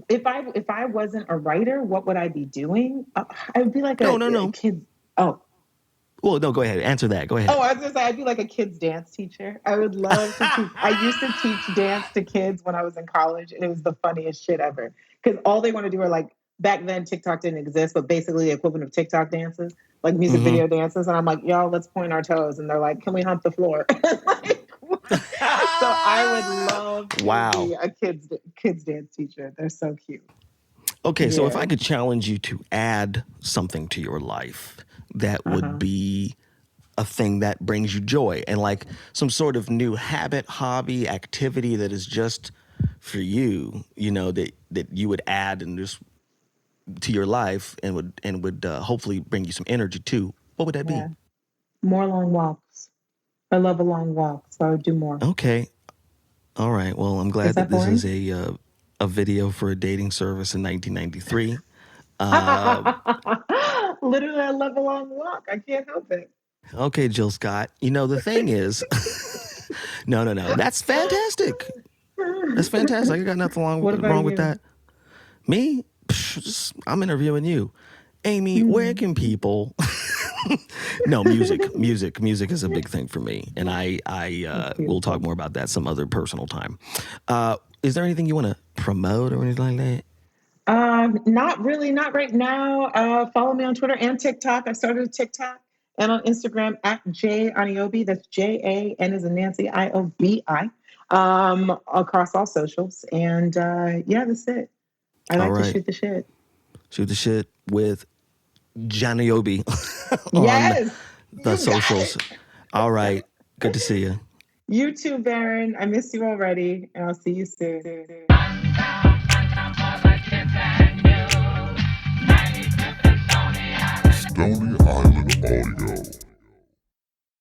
[SPEAKER 1] If I wasn't a writer, what would I be doing? I would be like
[SPEAKER 2] No, no,
[SPEAKER 1] a
[SPEAKER 2] no.
[SPEAKER 1] kid. Oh,
[SPEAKER 2] Well, no, go ahead. Answer that. Go ahead.
[SPEAKER 1] I was gonna say I'd be like a kids dance teacher. I would love to teach. I used to teach dance to kids when I was in college, and it was the funniest shit ever. Because all they want to do are like back then TikTok didn't exist, but basically the equivalent of TikTok dances, like music
[SPEAKER 2] Mm-hmm.
[SPEAKER 1] video dances. And I'm like, y'all, let's point our toes, and they're like, can we hump the floor? Like, what? So I would love to be
[SPEAKER 2] Wow.
[SPEAKER 1] a kids dance teacher. They're so cute.
[SPEAKER 2] Okay, so if
[SPEAKER 1] Yeah.
[SPEAKER 2] I could challenge you to add something to your life that
[SPEAKER 1] Uh
[SPEAKER 2] would
[SPEAKER 1] huh.
[SPEAKER 2] be a thing that brings you joy and like some sort of new habit, hobby, activity that is just for you, you know, that you would add and just to your life and would hopefully bring you some energy too. What would that be?
[SPEAKER 1] Yeah. More long walks. I love a long walk, so I would do more.
[SPEAKER 2] Okay. All right. Well, I'm
[SPEAKER 1] Is
[SPEAKER 2] glad that
[SPEAKER 1] that
[SPEAKER 2] this is
[SPEAKER 1] boring?
[SPEAKER 2] a video for a dating service in 1993.
[SPEAKER 1] Literally, I love a long walk. I can't help it.
[SPEAKER 2] Okay, Jill Scott. You know, the thing is, no, no, no. That's fantastic. That's fantastic. I got nothing
[SPEAKER 1] What about
[SPEAKER 2] wrong with
[SPEAKER 1] you?
[SPEAKER 2] that. Me? I'm interviewing you. Amy, where
[SPEAKER 1] Mm,
[SPEAKER 2] can people No, music is a big thing for me. And I
[SPEAKER 1] that's
[SPEAKER 2] will talk
[SPEAKER 1] beautiful.
[SPEAKER 2] more about that some other personal time. Is there anything you want to promote or anything like that?
[SPEAKER 1] Not really, not right now. Follow me on Twitter and TikTok. I started a TikTok and on Instagram at J Aniobi. That's JAN as in Nancy IOBI. Across all socials. And yeah, that's it. I
[SPEAKER 2] All
[SPEAKER 1] like to
[SPEAKER 2] right.
[SPEAKER 1] shoot the shit.
[SPEAKER 2] Shoot the shit with Johnny Obi on
[SPEAKER 1] Yes,
[SPEAKER 2] the
[SPEAKER 1] you got
[SPEAKER 2] socials.
[SPEAKER 1] it.
[SPEAKER 2] All right. Good to see you.
[SPEAKER 1] You too, Baron. I miss you already, and I'll see you soon.
[SPEAKER 4] Stony Island Audio.